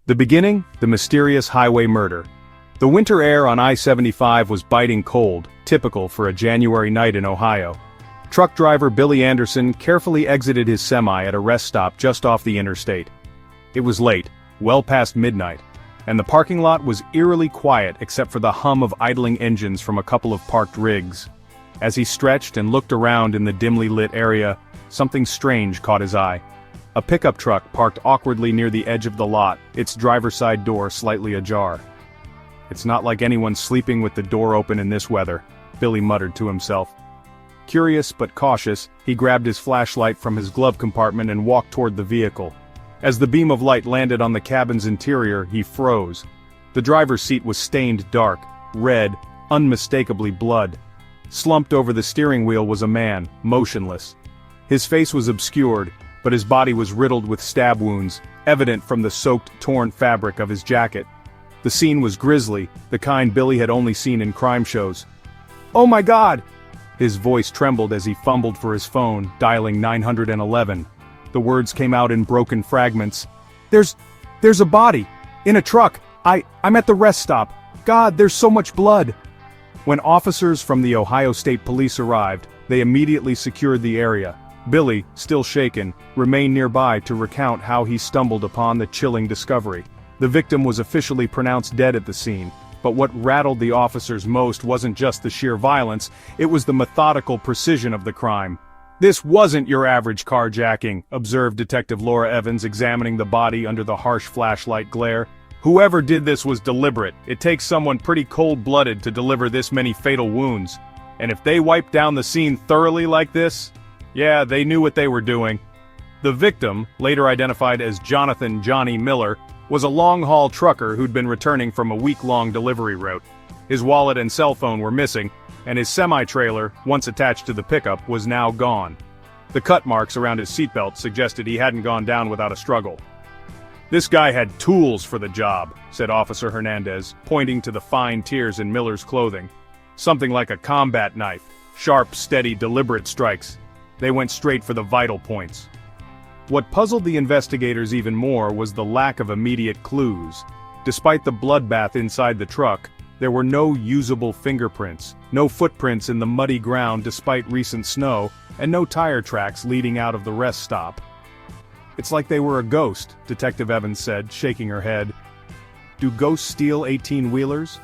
The beginning, the mysterious highway murder. The winter air on I-75 was biting cold, typical for a January night in Ohio. Truck driver Billy Anderson carefully exited his semi at a rest stop just off the interstate. It was late, well past midnight, and the parking lot was eerily quiet except for the hum of idling engines from a couple of parked rigs. As he stretched and looked around in the dimly lit area, something strange caught his eye. A pickup truck parked awkwardly near the edge of the lot, its driver's side door slightly ajar. "It's not like anyone's sleeping with the door open in this weather," Billy muttered to himself. Curious but cautious, he grabbed his flashlight from his glove compartment and walked toward the vehicle. As the beam of light landed on the cabin's interior, he froze. The driver's seat was stained dark, red, unmistakably blood. Slumped over the steering wheel was a man, motionless. His face was obscured, but his body was riddled with stab wounds, evident from the soaked, torn fabric of his jacket. The scene was grisly, the kind Billy had only seen in crime shows. "Oh my God!" His voice trembled as he fumbled for his phone, dialing 911. The words came out in broken fragments. There's a body! In a truck! I'm at the rest stop! God, there's so much blood!" When officers from the Ohio State Police arrived, they immediately secured the area. Billy, still shaken, remained nearby to recount how he stumbled upon the chilling discovery. The victim was officially pronounced dead at the scene, but what rattled the officers most wasn't just the sheer violence, it was the methodical precision of the crime. "This wasn't your average carjacking," observed Detective Laura Evans, examining the body under the harsh flashlight glare. "Whoever did this was deliberate. It takes someone pretty cold-blooded to deliver this many fatal wounds. And if they wiped down the scene thoroughly like this, yeah, they knew what they were doing." The victim, later identified as Jonathan "Johnny" Miller, was a long-haul trucker who'd been returning from a week-long delivery route. His wallet and cell phone were missing, and his semi-trailer, once attached to the pickup, was now gone. The cut marks around his seatbelt suggested he hadn't gone down without a struggle. "This guy had tools for the job," said Officer Hernandez, pointing to the fine tears in Miller's clothing. "Something like a combat knife. Sharp, steady, deliberate strikes. They went straight for the vital points." What puzzled the investigators even more was the lack of immediate clues. Despite the bloodbath inside the truck, there were no usable fingerprints, no footprints in the muddy ground despite recent snow, and no tire tracks leading out of the rest stop. "It's like they were a ghost," Detective Evans said, shaking her head. "Do ghosts steal 18-wheelers?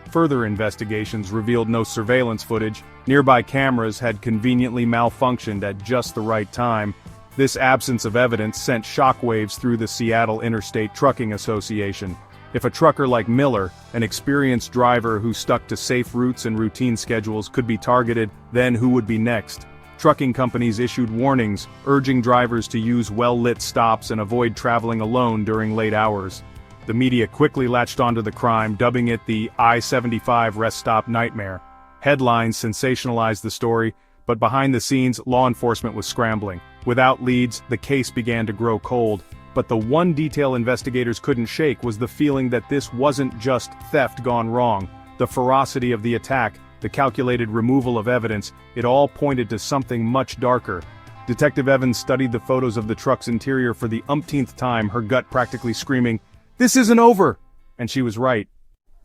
Further investigations revealed no surveillance footage. Nearby cameras had conveniently malfunctioned at just the right time. This absence of evidence sent shockwaves through the Seattle Interstate Trucking Association. If a trucker like Miller, an experienced driver who stuck to safe routes and routine schedules, could be targeted, then who would be next? Trucking companies issued warnings, urging drivers to use well-lit stops and avoid traveling alone during late hours. The media quickly latched onto the crime, dubbing it the I-75 rest stop nightmare. Headlines sensationalized the story, but behind the scenes, law enforcement was scrambling. Without leads, the case began to grow cold. But the one detail investigators couldn't shake was the feeling that this wasn't just theft gone wrong. The ferocity of the attack, the calculated removal of evidence, it all pointed to something much darker. Detective Evans studied the photos of the truck's interior for the umpteenth time, her gut practically screaming, "This isn't over!" And she was right.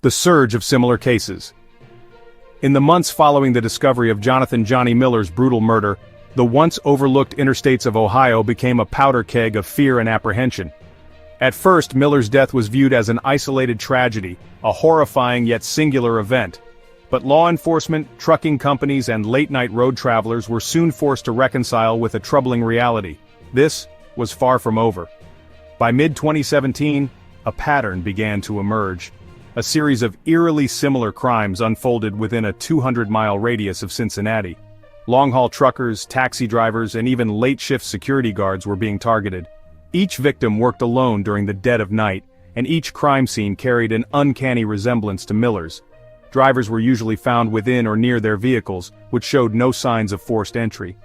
The surge of similar cases. In the months following the discovery of Jonathan "Johnny" Miller's brutal murder, the once overlooked interstates of Ohio became a powder keg of fear and apprehension. At first, Miller's death was viewed as an isolated tragedy, a horrifying yet singular event. But law enforcement, trucking companies, and late-night road travelers were soon forced to reconcile with a troubling reality. This was far from over. By mid-2017, a pattern began to emerge. A series of eerily similar crimes unfolded within a 200-mile radius of Cincinnati. Long-haul truckers, taxi drivers, and even late-shift security guards were being targeted. Each victim worked alone during the dead of night, and each crime scene carried an uncanny resemblance to Miller's. Drivers were usually found within or near their vehicles, which showed no signs of forced entry.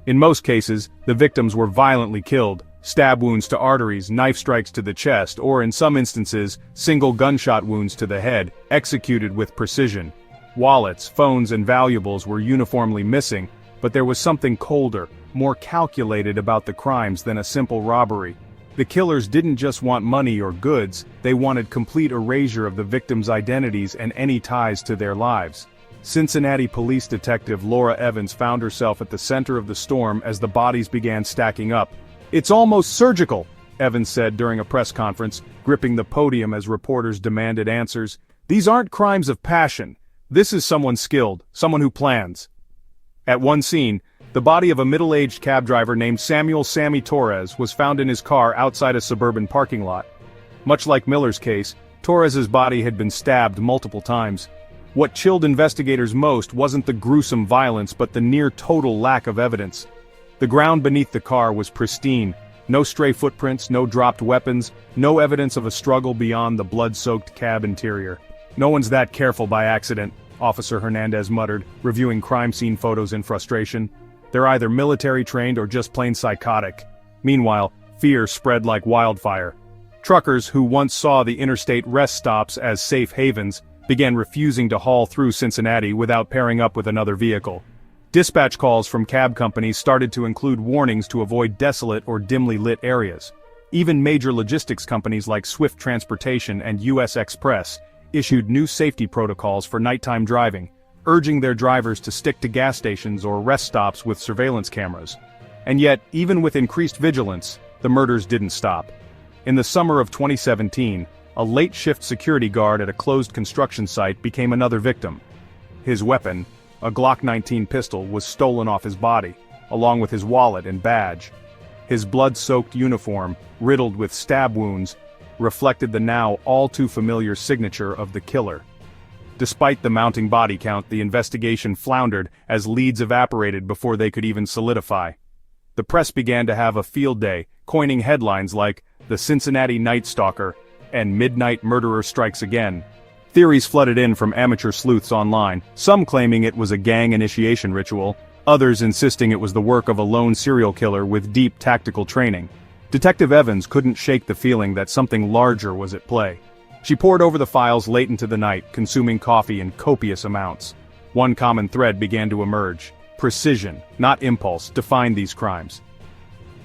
In most cases, the victims were violently killed, stab wounds to arteries, knife strikes to the chest, or in some instances, single gunshot wounds to the head, executed with precision. Wallets, phones, and valuables were uniformly missing, but there was something colder, more calculated about the crimes than a simple robbery. The killers didn't just want money or goods, they wanted complete erasure of the victims' identities and any ties to their lives. Cincinnati police detective Laura Evans found herself at the center of the storm as the bodies began stacking up. "It's almost surgical," Evans said during a press conference, gripping the podium as reporters demanded answers. "These aren't crimes of passion. This is someone skilled, someone who plans." At one scene, the body of a middle-aged cab driver named Samuel "Sammy" Torres was found in his car outside a suburban parking lot. Much like Miller's case, Torres's body had been stabbed multiple times. What chilled investigators most wasn't the gruesome violence but the near-total lack of evidence. The ground beneath the car was pristine. No stray footprints, no dropped weapons, no evidence of a struggle beyond the blood-soaked cab interior. "No one's that careful by accident," Officer Hernandez muttered, reviewing crime scene photos in frustration. "They're either military-trained or just plain psychotic." Meanwhile, fear spread like wildfire. Truckers who once saw the interstate rest stops as safe havens began refusing to haul through Cincinnati without pairing up with another vehicle. Dispatch calls from cab companies started to include warnings to avoid desolate or dimly lit areas. Even major logistics companies like Swift Transportation and U.S. Express issued new safety protocols for nighttime driving, urging their drivers to stick to gas stations or rest stops with surveillance cameras. And yet, even with increased vigilance, the murders didn't stop. In the summer of 2017, a late-shift security guard at a closed construction site became another victim. His weapon, a Glock 19 pistol, was stolen off his body, along with his wallet and badge. His blood-soaked uniform, riddled with stab wounds, reflected the now all-too-familiar signature of the killer. Despite the mounting body count, the investigation floundered as leads evaporated before they could even solidify. The press began to have a field day, coining headlines like "The Cincinnati Night Stalker" and "Midnight Murderer Strikes Again." Theories flooded in from amateur sleuths online, some claiming it was a gang initiation ritual, others insisting it was the work of a lone serial killer with deep tactical training. Detective Evans couldn't shake the feeling that something larger was at play. She pored over the files late into the night, consuming coffee in copious amounts. One common thread began to emerge. Precision, not impulse, defined these crimes.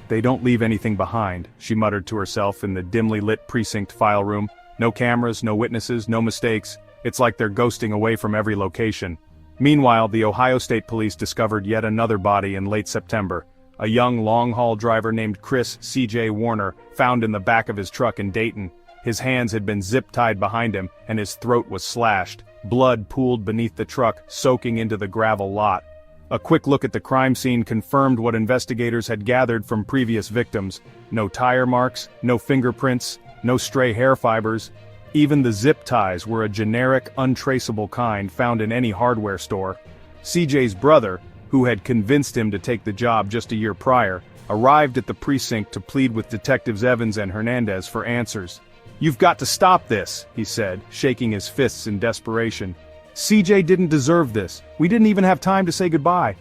"They don't leave anything behind," she muttered to herself in the dimly lit precinct file room. "No cameras, no witnesses, no mistakes. It's like they're ghosting away from every location." Meanwhile, the Ohio State Police discovered yet another body in late September. A young long-haul driver named Chris C.J. Warner, found in the back of his truck in Dayton. His hands had been zip-tied behind him, and his throat was slashed. Blood pooled beneath the truck, soaking into the gravel lot. A quick look at the crime scene confirmed what investigators had gathered from previous victims. No tire marks, no fingerprints, no stray hair fibers. Even the zip ties were a generic, untraceable kind found in any hardware store. CJ's brother, who had convinced him to take the job just a year prior, arrived at the precinct to plead with Detectives Evans and Hernandez for answers. "You've got to stop this," he said, shaking his fists in desperation. "CJ didn't deserve this. We didn't even have time to say goodbye."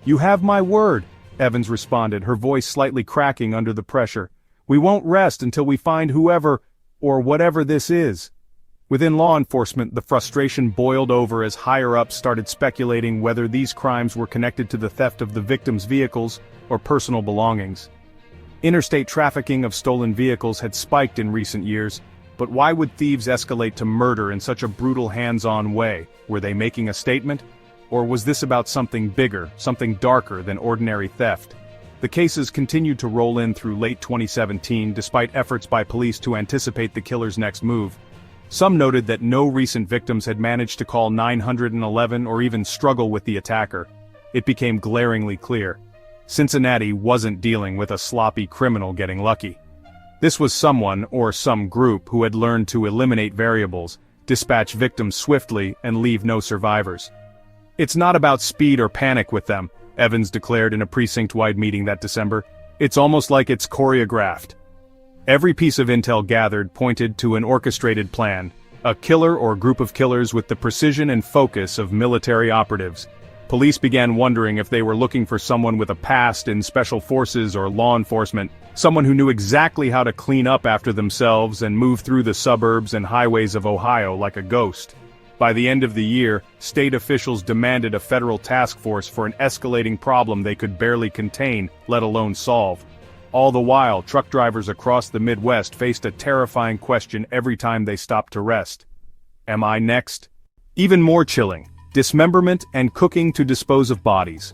"You have my word," Evans responded, her voice slightly cracking under the pressure. "We won't rest until we find whoever, or whatever this is." Within law enforcement, the frustration boiled over as higher-ups started speculating whether these crimes were connected to the theft of the victims' vehicles or personal belongings. Interstate trafficking of stolen vehicles had spiked in recent years, but why would thieves escalate to murder in such a brutal hands-on way? Were they making a statement? Or was this about something bigger, something darker than ordinary theft? The cases continued to roll in through late 2017 despite efforts by police to anticipate the killer's next move. Some noted that no recent victims had managed to call 911 or even struggle with the attacker. It became glaringly clear. Cincinnati wasn't dealing with a sloppy criminal getting lucky. This was someone, or some group, who had learned to eliminate variables, dispatch victims swiftly, and leave no survivors. "It's not about speed or panic with them," Evans declared in a precinct-wide meeting that December. "It's almost like it's choreographed." Every piece of intel gathered pointed to an orchestrated plan, a killer or group of killers with the precision and focus of military operatives. Police began wondering if they were looking for someone with a past in special forces or law enforcement, someone who knew exactly how to clean up after themselves and move through the suburbs and highways of Ohio like a ghost. By the end of the year, state officials demanded a federal task force for an escalating problem they could barely contain, let alone solve. All the while, truck drivers across the Midwest faced a terrifying question every time they stopped to rest. Am I next? Even more chilling, dismemberment and cooking to dispose of bodies.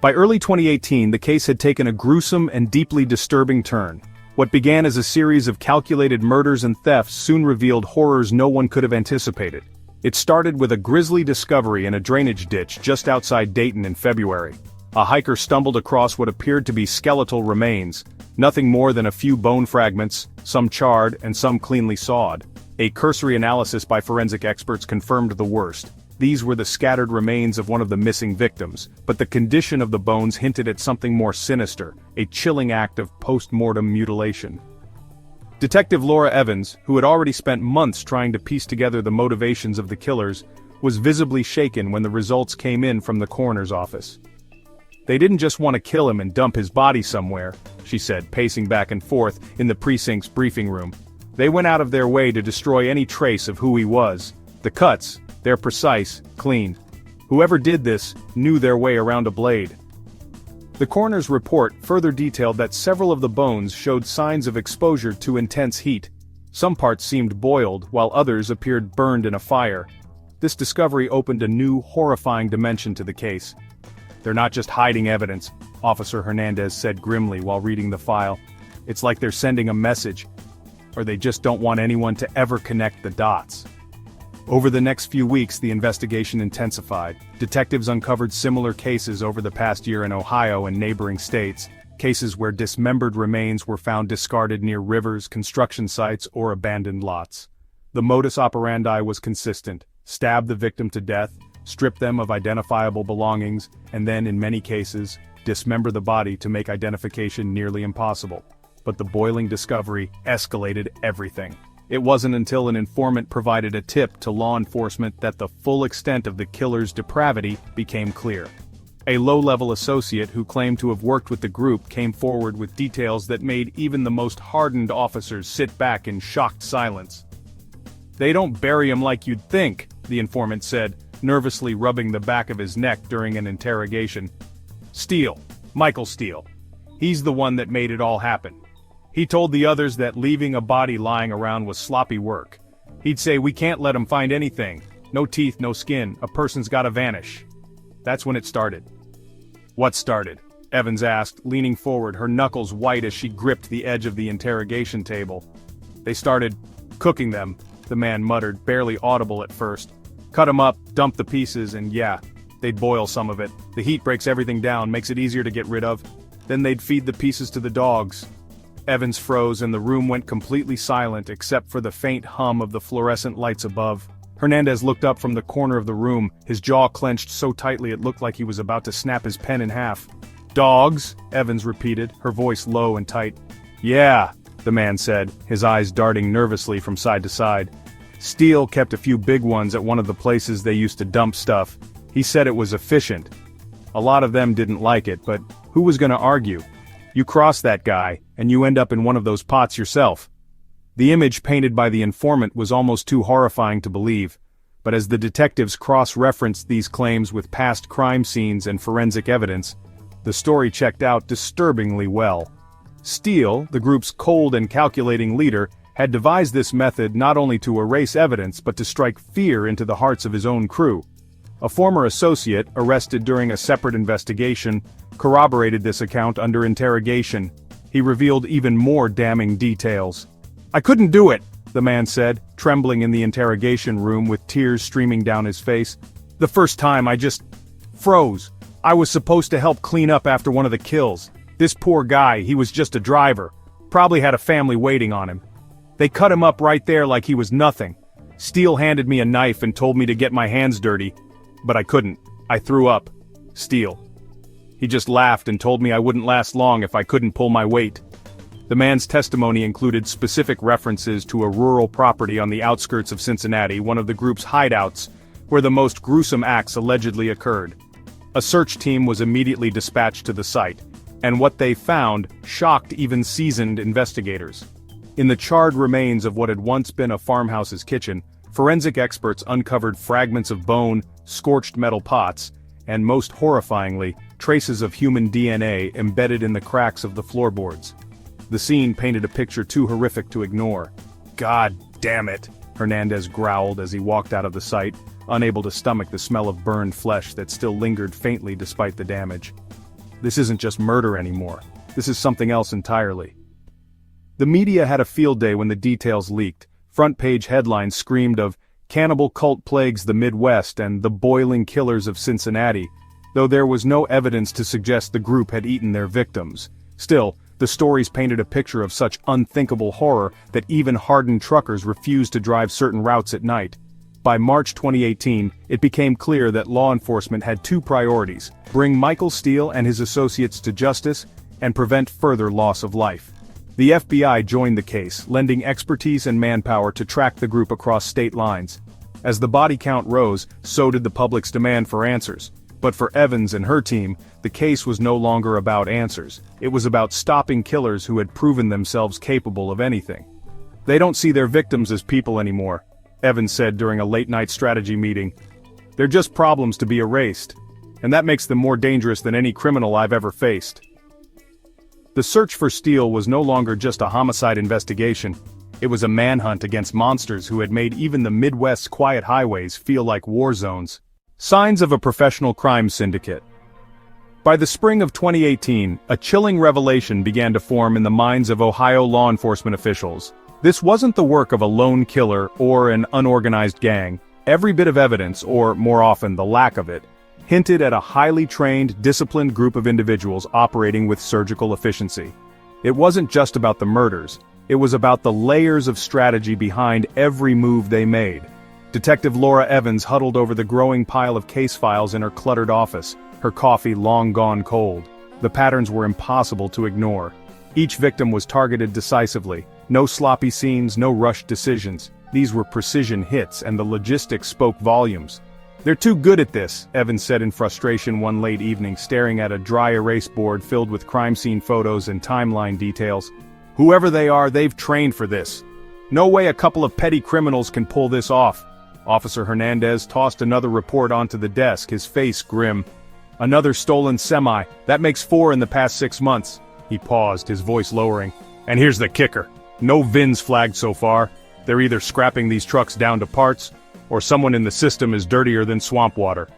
By early 2018, the case had taken a gruesome and deeply disturbing turn. What began as a series of calculated murders and thefts soon revealed horrors no one could have anticipated. It started with a grisly discovery in a drainage ditch just outside Dayton in February. A hiker stumbled across what appeared to be skeletal remains, nothing more than a few bone fragments, some charred and some cleanly sawed. A cursory analysis by forensic experts confirmed the worst. These were the scattered remains of one of the missing victims, but the condition of the bones hinted at something more sinister, a chilling act of post-mortem mutilation. Detective Laura Evans, who had already spent months trying to piece together the motivations of the killers, was visibly shaken when the results came in from the coroner's office. They didn't just want to kill him and dump his body somewhere, she said, pacing back and forth in the precinct's briefing room. They went out of their way to destroy any trace of who he was. The cuts, they're precise, clean. Whoever did this knew their way around a blade. The coroner's report further detailed that several of the bones showed signs of exposure to intense heat. Some parts seemed boiled, while others appeared burned in a fire. This discovery opened a new, horrifying dimension to the case. They're not just hiding evidence, Officer Hernandez said grimly while reading the file. It's like they're sending a message, or they just don't want anyone to ever connect the dots. Over the next few weeks, the investigation intensified. Detectives uncovered similar cases over the past year in Ohio and neighboring states, cases where dismembered remains were found discarded near rivers, construction sites, or abandoned lots. The modus operandi was consistent: stab the victim to death, strip them of identifiable belongings, and then, in many cases, dismember the body to make identification nearly impossible. But the boiling discovery escalated everything. It wasn't until an informant provided a tip to law enforcement that the full extent of the killer's depravity became clear. A low-level associate who claimed to have worked with the group came forward with details that made even the most hardened officers sit back in shocked silence. "They don't bury him like you'd think," the informant said, nervously rubbing the back of his neck during an interrogation. "Steele, Michael Steele. He's the one that made it all happen. He told the others that leaving a body lying around was sloppy work. He'd say, 'We can't let him find anything. No teeth, no skin, a person's gotta vanish.' That's when it started." "What started?" Evans asked, leaning forward, her knuckles white as she gripped the edge of the interrogation table. "They started cooking them," the man muttered, barely audible at first. "Cut 'em up, dump the pieces, and yeah, they'd boil some of it. The heat breaks everything down, makes it easier to get rid of. Then they'd feed the pieces to the dogs." Evans froze and the room went completely silent except for the faint hum of the fluorescent lights above. Hernandez looked up from the corner of the room, his jaw clenched so tightly it looked like he was about to snap his pen in half. "Dogs?" Evans repeated, her voice low and tight. "Yeah," the man said, his eyes darting nervously from side to side. "Steele kept a few big ones at one of the places they used to dump stuff. He said it was efficient. A lot of them didn't like it, but who was gonna argue? You cross that guy, and you end up in one of those pots yourself." The image painted by the informant was almost too horrifying to believe, but as the detectives cross-referenced these claims with past crime scenes and forensic evidence, the story checked out disturbingly well. Steele, the group's cold and calculating leader, had devised this method not only to erase evidence but to strike fear into the hearts of his own crew. A former associate, arrested during a separate investigation, corroborated this account under interrogation. He revealed even more damning details. "I couldn't do it," the man said, trembling in the interrogation room with tears streaming down his face. "The first time I just froze. I was supposed to help clean up after one of the kills. This poor guy, he was just a driver. Probably had a family waiting on him. They cut him up right there like he was nothing. Steele handed me a knife and told me to get my hands dirty. But I couldn't. I threw up. Steele. He just laughed and told me I wouldn't last long if I couldn't pull my weight." The man's testimony included specific references to a rural property on the outskirts of Cincinnati, one of the group's hideouts, where the most gruesome acts allegedly occurred. A search team was immediately dispatched to the site, and what they found shocked even seasoned investigators. In the charred remains of what had once been a farmhouse's kitchen, forensic experts uncovered fragments of bone, scorched metal pots, and most horrifyingly, traces of human DNA embedded in the cracks of the floorboards. The scene painted a picture too horrific to ignore. "God damn it," Hernandez growled as he walked out of the site, unable to stomach the smell of burned flesh that still lingered faintly despite the damage. This isn't just murder anymore. This is something else entirely. The media had a field day when the details leaked. Front-page headlines screamed of "Cannibal cult plagues the Midwest" and "The boiling killers of Cincinnati," though there was no evidence to suggest the group had eaten their victims. Still, the stories painted a picture of such unthinkable horror that even hardened truckers refused to drive certain routes at night. By March 2018, it became clear that law enforcement had two priorities: bring Michael Steele and his associates to justice, and prevent further loss of life. The FBI joined the case, lending expertise and manpower to track the group across state lines. As the body count rose, so did the public's demand for answers. But for Evans and her team, the case was no longer about answers. It was about stopping killers who had proven themselves capable of anything. "They don't see their victims as people anymore," Evans said during a late-night strategy meeting. "They're just problems to be erased. And that makes them more dangerous than any criminal I've ever faced." The search for Steele was no longer just a homicide investigation. It was a manhunt against monsters who had made even the Midwest's quiet highways feel like war zones. Signs of a professional crime syndicate. By the spring of 2018, a chilling revelation began to form in the minds of Ohio law enforcement officials. This wasn't the work of a lone killer or an unorganized gang. Every bit of evidence, or more often the lack of it, hinted at a highly trained, disciplined group of individuals operating with surgical efficiency. It wasn't just about the murders, it was about the layers of strategy behind every move they made. Detective Laura Evans huddled over the growing pile of case files in her cluttered office, her coffee long gone cold. The patterns were impossible to ignore. Each victim was targeted decisively. No sloppy scenes, no rushed decisions. These were precision hits, and the logistics spoke volumes. "They're too good at this," Evans said in frustration one late evening, staring at a dry erase board filled with crime scene photos and timeline details. "Whoever they are, they've trained for this. No way a couple of petty criminals can pull this off." Officer Hernandez tossed another report onto the desk, his face grim. "Another stolen semi. That makes 4 in the past 6 months. He paused, his voice lowering. "And here's the kicker. No VINs flagged so far. They're either scrapping these trucks down to parts, or someone in the system is dirtier than swamp water."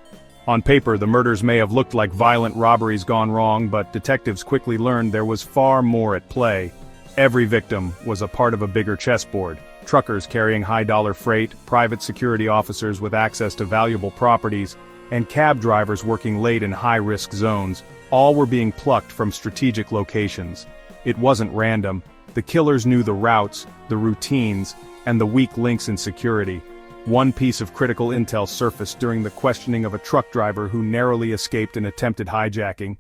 On paper, the murders may have looked like violent robberies gone wrong, but detectives quickly learned there was far more at play. Every victim was a part of a bigger chessboard. Truckers carrying high-dollar freight, private security officers with access to valuable properties, and cab drivers working late in high-risk zones, all were being plucked from strategic locations. It wasn't random. The killers knew the routes, the routines, and the weak links in security. One piece of critical intel surfaced during the questioning of a truck driver who narrowly escaped an attempted hijacking.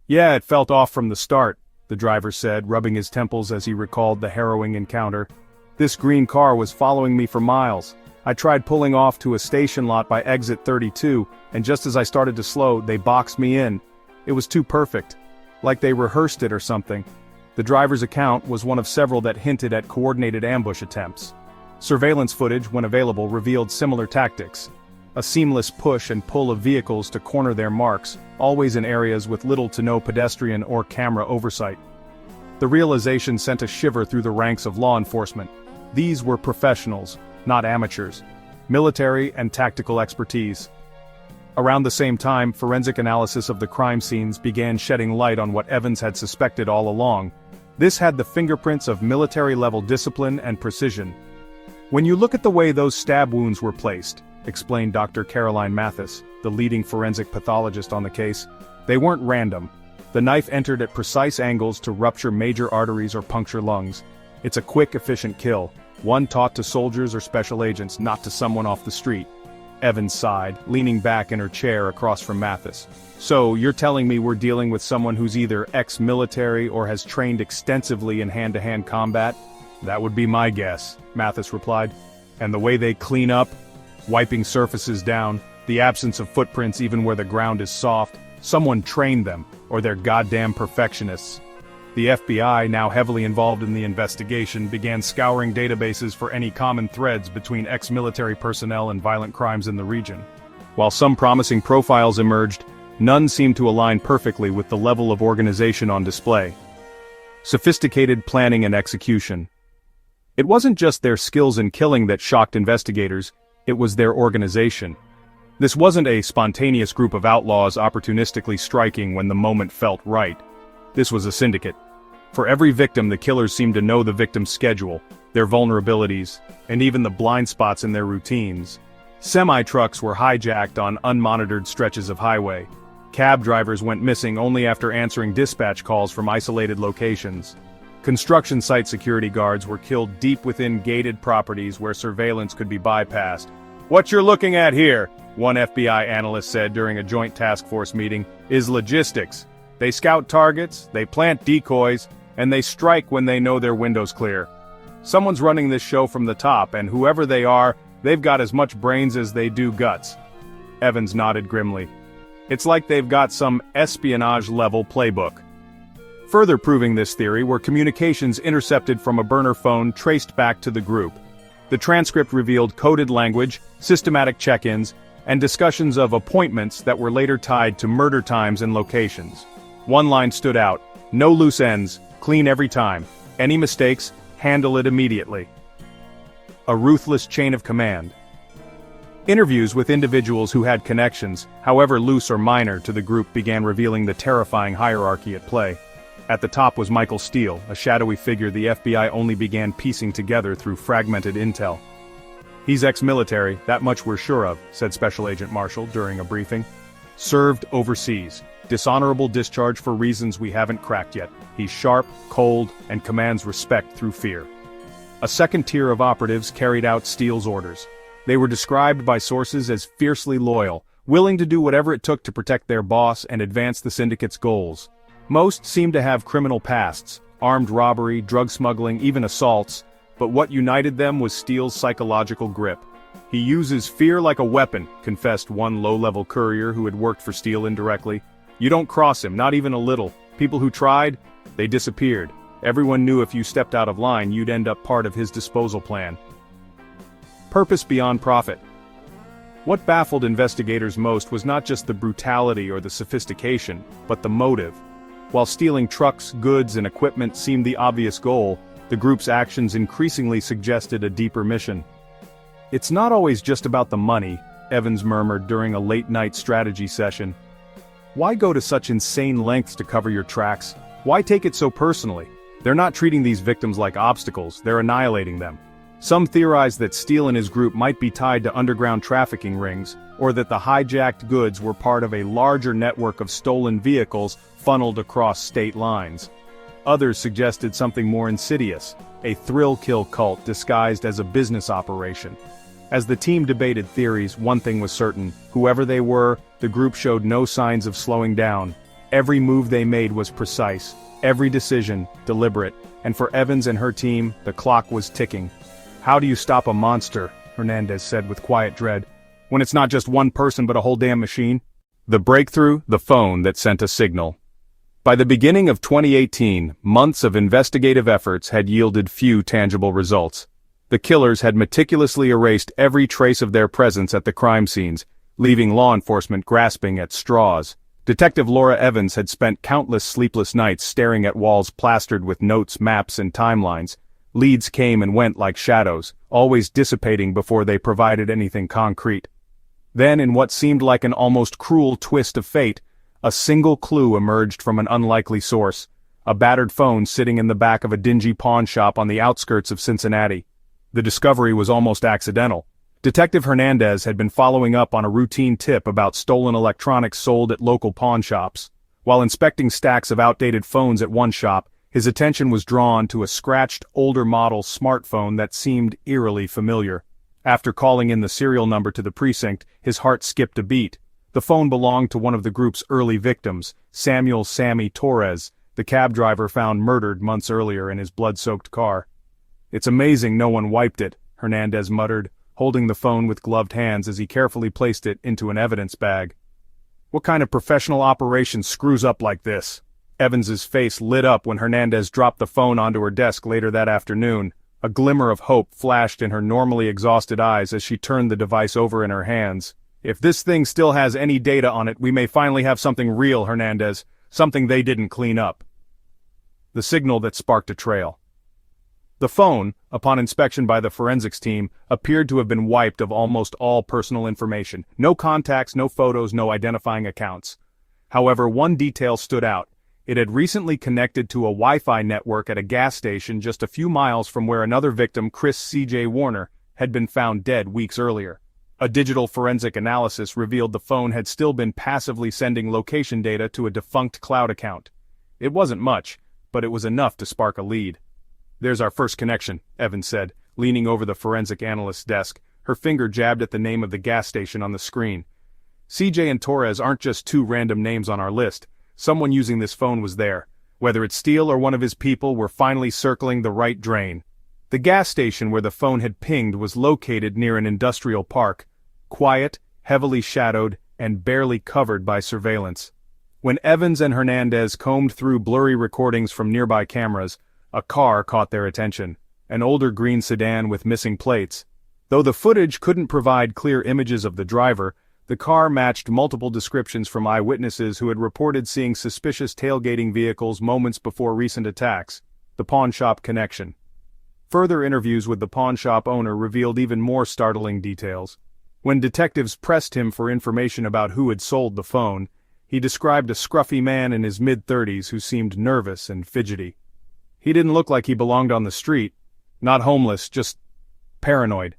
"Yeah, it felt off from the start," the driver said, rubbing his temples as he recalled the harrowing encounter. "This green car was following me for miles. I tried pulling off to a station lot by exit 32, and just as I started to slow, they boxed me in. It was too perfect. Like they rehearsed it or something." The driver's account was one of several that hinted at coordinated ambush attempts. Surveillance footage, when available, revealed similar tactics. A seamless push and pull of vehicles to corner their marks, always in areas with little to no pedestrian or camera oversight. The realization sent a shiver through the ranks of law enforcement. These were professionals, not amateurs. Military and tactical expertise. Around the same time, forensic analysis of the crime scenes began shedding light on what Evans had suspected all along. This had the fingerprints of military-level discipline and precision. "When you look at the way those stab wounds were placed," explained Dr. Caroline Mathis, the leading forensic pathologist on the case, "they weren't random. The knife entered at precise angles to rupture major arteries or puncture lungs. It's a quick, efficient kill, one taught to soldiers or special agents, not to someone off the street." Evans sighed, leaning back in her chair across from Mathis. "So, you're telling me we're dealing with someone who's either ex-military or has trained extensively in hand-to-hand combat?" "That would be my guess," Mathis replied. "And the way they clean up, wiping surfaces down, the absence of footprints even where the ground is soft, someone trained them, or they're goddamn perfectionists." The FBI, now heavily involved in the investigation, began scouring databases for any common threads between ex-military personnel and violent crimes in the region. While some promising profiles emerged, None seemed to align perfectly with the level of organization on display. Sophisticated planning and execution. It wasn't just their skills in killing that shocked investigators, it was their organization. This wasn't a spontaneous group of outlaws opportunistically striking when the moment felt right. This was a syndicate. For every victim, the killers seemed to know the victim's schedule, their vulnerabilities, and even the blind spots in their routines. Semi-trucks were hijacked on unmonitored stretches of highway. Cab drivers went missing only after answering dispatch calls from isolated locations. Construction site security guards were killed deep within gated properties where surveillance could be bypassed. "What you're looking at here," one FBI analyst said during a joint task force meeting, "is logistics. They scout targets, they plant decoys, and they strike when they know their window's clear. Someone's running this show from the top, and whoever they are, they've got as much brains as they do guts." Evans nodded grimly. "It's like they've got some espionage-level playbook." Further proving this theory were communications intercepted from a burner phone traced back to the group. The transcript revealed coded language, systematic check-ins, and discussions of appointments that were later tied to murder times and locations. One line stood out: "No loose ends, clean every time. Any mistakes, handle it immediately." A ruthless chain of command. Interviews with individuals who had connections, however loose or minor, to the group began revealing the terrifying hierarchy at play. At the top was Michael Steele, a shadowy figure the FBI only began piecing together through fragmented intel. "He's ex-military, that much we're sure of," said Special Agent Marshall during a briefing. "Served overseas. Dishonorable discharge for reasons we haven't cracked yet. He's sharp, cold, and commands respect through fear." A second tier of operatives carried out Steele's orders. They were described by sources as fiercely loyal, willing to do whatever it took to protect their boss and advance the syndicate's goals. Most seemed to have criminal pasts, armed robbery, drug smuggling, even assaults, but what united them was Steele's psychological grip. "He uses fear like a weapon," confessed one low-level courier who had worked for Steele indirectly. "You don't cross him, not even a little. People who tried, they disappeared. Everyone knew if you stepped out of line you'd end up part of his disposal plan." Purpose beyond profit. What baffled investigators most was not just the brutality or the sophistication, but the motive. While stealing trucks, goods, and equipment seemed the obvious goal, the group's actions increasingly suggested a deeper mission. "It's not always just about the money," Evans murmured during a late-night strategy session. "Why go to such insane lengths to cover your tracks? Why take it so personally? They're not treating these victims like obstacles, they're annihilating them." Some theorized that Steele and his group might be tied to underground trafficking rings, or that the hijacked goods were part of a larger network of stolen vehicles funneled across state lines. Others suggested something more insidious, a thrill-kill cult disguised as a business operation. As the team debated theories, one thing was certain: whoever they were, the group showed no signs of slowing down. Every move they made was precise, every decision deliberate, and for Evans and her team, the clock was ticking. "How do you stop a monster?" Hernandez said with quiet dread. "When it's not just one person but a whole damn machine?" The breakthrough, the phone that sent a signal. By the beginning of 2018, months of investigative efforts had yielded few tangible results. The killers had meticulously erased every trace of their presence at the crime scenes, leaving law enforcement grasping at straws. Detective Laura Evans had spent countless sleepless nights staring at walls plastered with notes, maps, and timelines. Leads came and went like shadows, always dissipating before they provided anything concrete. Then, in what seemed like an almost cruel twist of fate, a single clue emerged from an unlikely source: a battered phone sitting in the back of a dingy pawn shop on the outskirts of Cincinnati. The discovery was almost accidental. Detective Hernandez had been following up on a routine tip about stolen electronics sold at local pawn shops. While inspecting stacks of outdated phones at one shop, his attention was drawn to a scratched, older model smartphone that seemed eerily familiar. After calling in the serial number to the precinct, his heart skipped a beat. The phone belonged to one of the group's early victims, Samuel "Sammy" Torres, the cab driver found murdered months earlier in his blood-soaked car. "It's amazing no one wiped it," Hernandez muttered, holding the phone with gloved hands as he carefully placed it into an evidence bag. "What kind of professional operation screws up like this?" Evans's face lit up when Hernandez dropped the phone onto her desk later that afternoon. A glimmer of hope flashed in her normally exhausted eyes as she turned the device over in her hands. If this thing still has any data on it, we may finally have something real, Hernandez. Something they didn't clean up. The signal that sparked a trail. The phone, upon inspection by the forensics team, appeared to have been wiped of almost all personal information. No contacts, no photos, no identifying accounts. However, one detail stood out. It had recently connected to a Wi-Fi network at a gas station just a few miles from where another victim, Chris C.J. Warner, had been found dead weeks earlier. A digital forensic analysis revealed the phone had still been passively sending location data to a defunct cloud account. It wasn't much, but it was enough to spark a lead. "There's our first connection," Evans said, leaning over the forensic analyst's desk, her finger jabbed at the name of the gas station on the screen. "CJ and Torres aren't just two random names on our list. Someone using this phone was there. Whether it's Steele or one of his people, we're finally circling the right drain." The gas station where the phone had pinged was located near an industrial park, quiet, heavily shadowed, and barely covered by surveillance. When Evans and Hernandez combed through blurry recordings from nearby cameras, a car caught their attention, an older green sedan with missing plates. Though the footage couldn't provide clear images of the driver, the car matched multiple descriptions from eyewitnesses who had reported seeing suspicious tailgating vehicles moments before recent attacks. The pawn shop connection. Further interviews with the pawn shop owner revealed even more startling details. When detectives pressed him for information about who had sold the phone, he described a scruffy man in his mid-30s who seemed nervous and fidgety. He didn't look like he belonged on the street. Not homeless, just paranoid,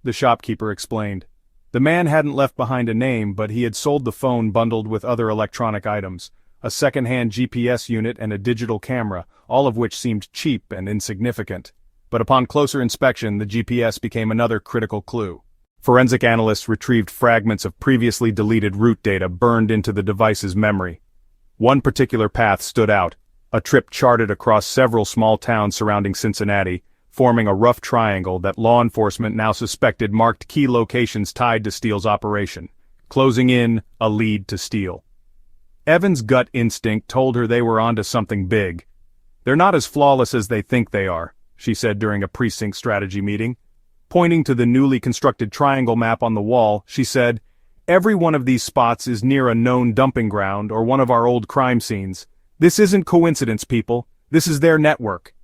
the shopkeeper explained. The man hadn't left behind a name, but he had sold the phone bundled with other electronic items, a second-hand GPS unit and a digital camera, all of which seemed cheap and insignificant. But upon closer inspection, the GPS became another critical clue. Forensic analysts retrieved fragments of previously deleted route data burned into the device's memory. One particular path stood out, a trip charted across several small towns surrounding Cincinnati, forming a rough triangle that law enforcement now suspected marked key locations tied to Steele's operation, closing in a lead to Steele. Evans' gut instinct told her they were onto something big. "They're not as flawless as they think they are," she said during a precinct strategy meeting. Pointing to the newly constructed triangle map on the wall, she said, "Every one of these spots is near a known dumping ground or one of our old crime scenes. This isn't coincidence, people. This is their network."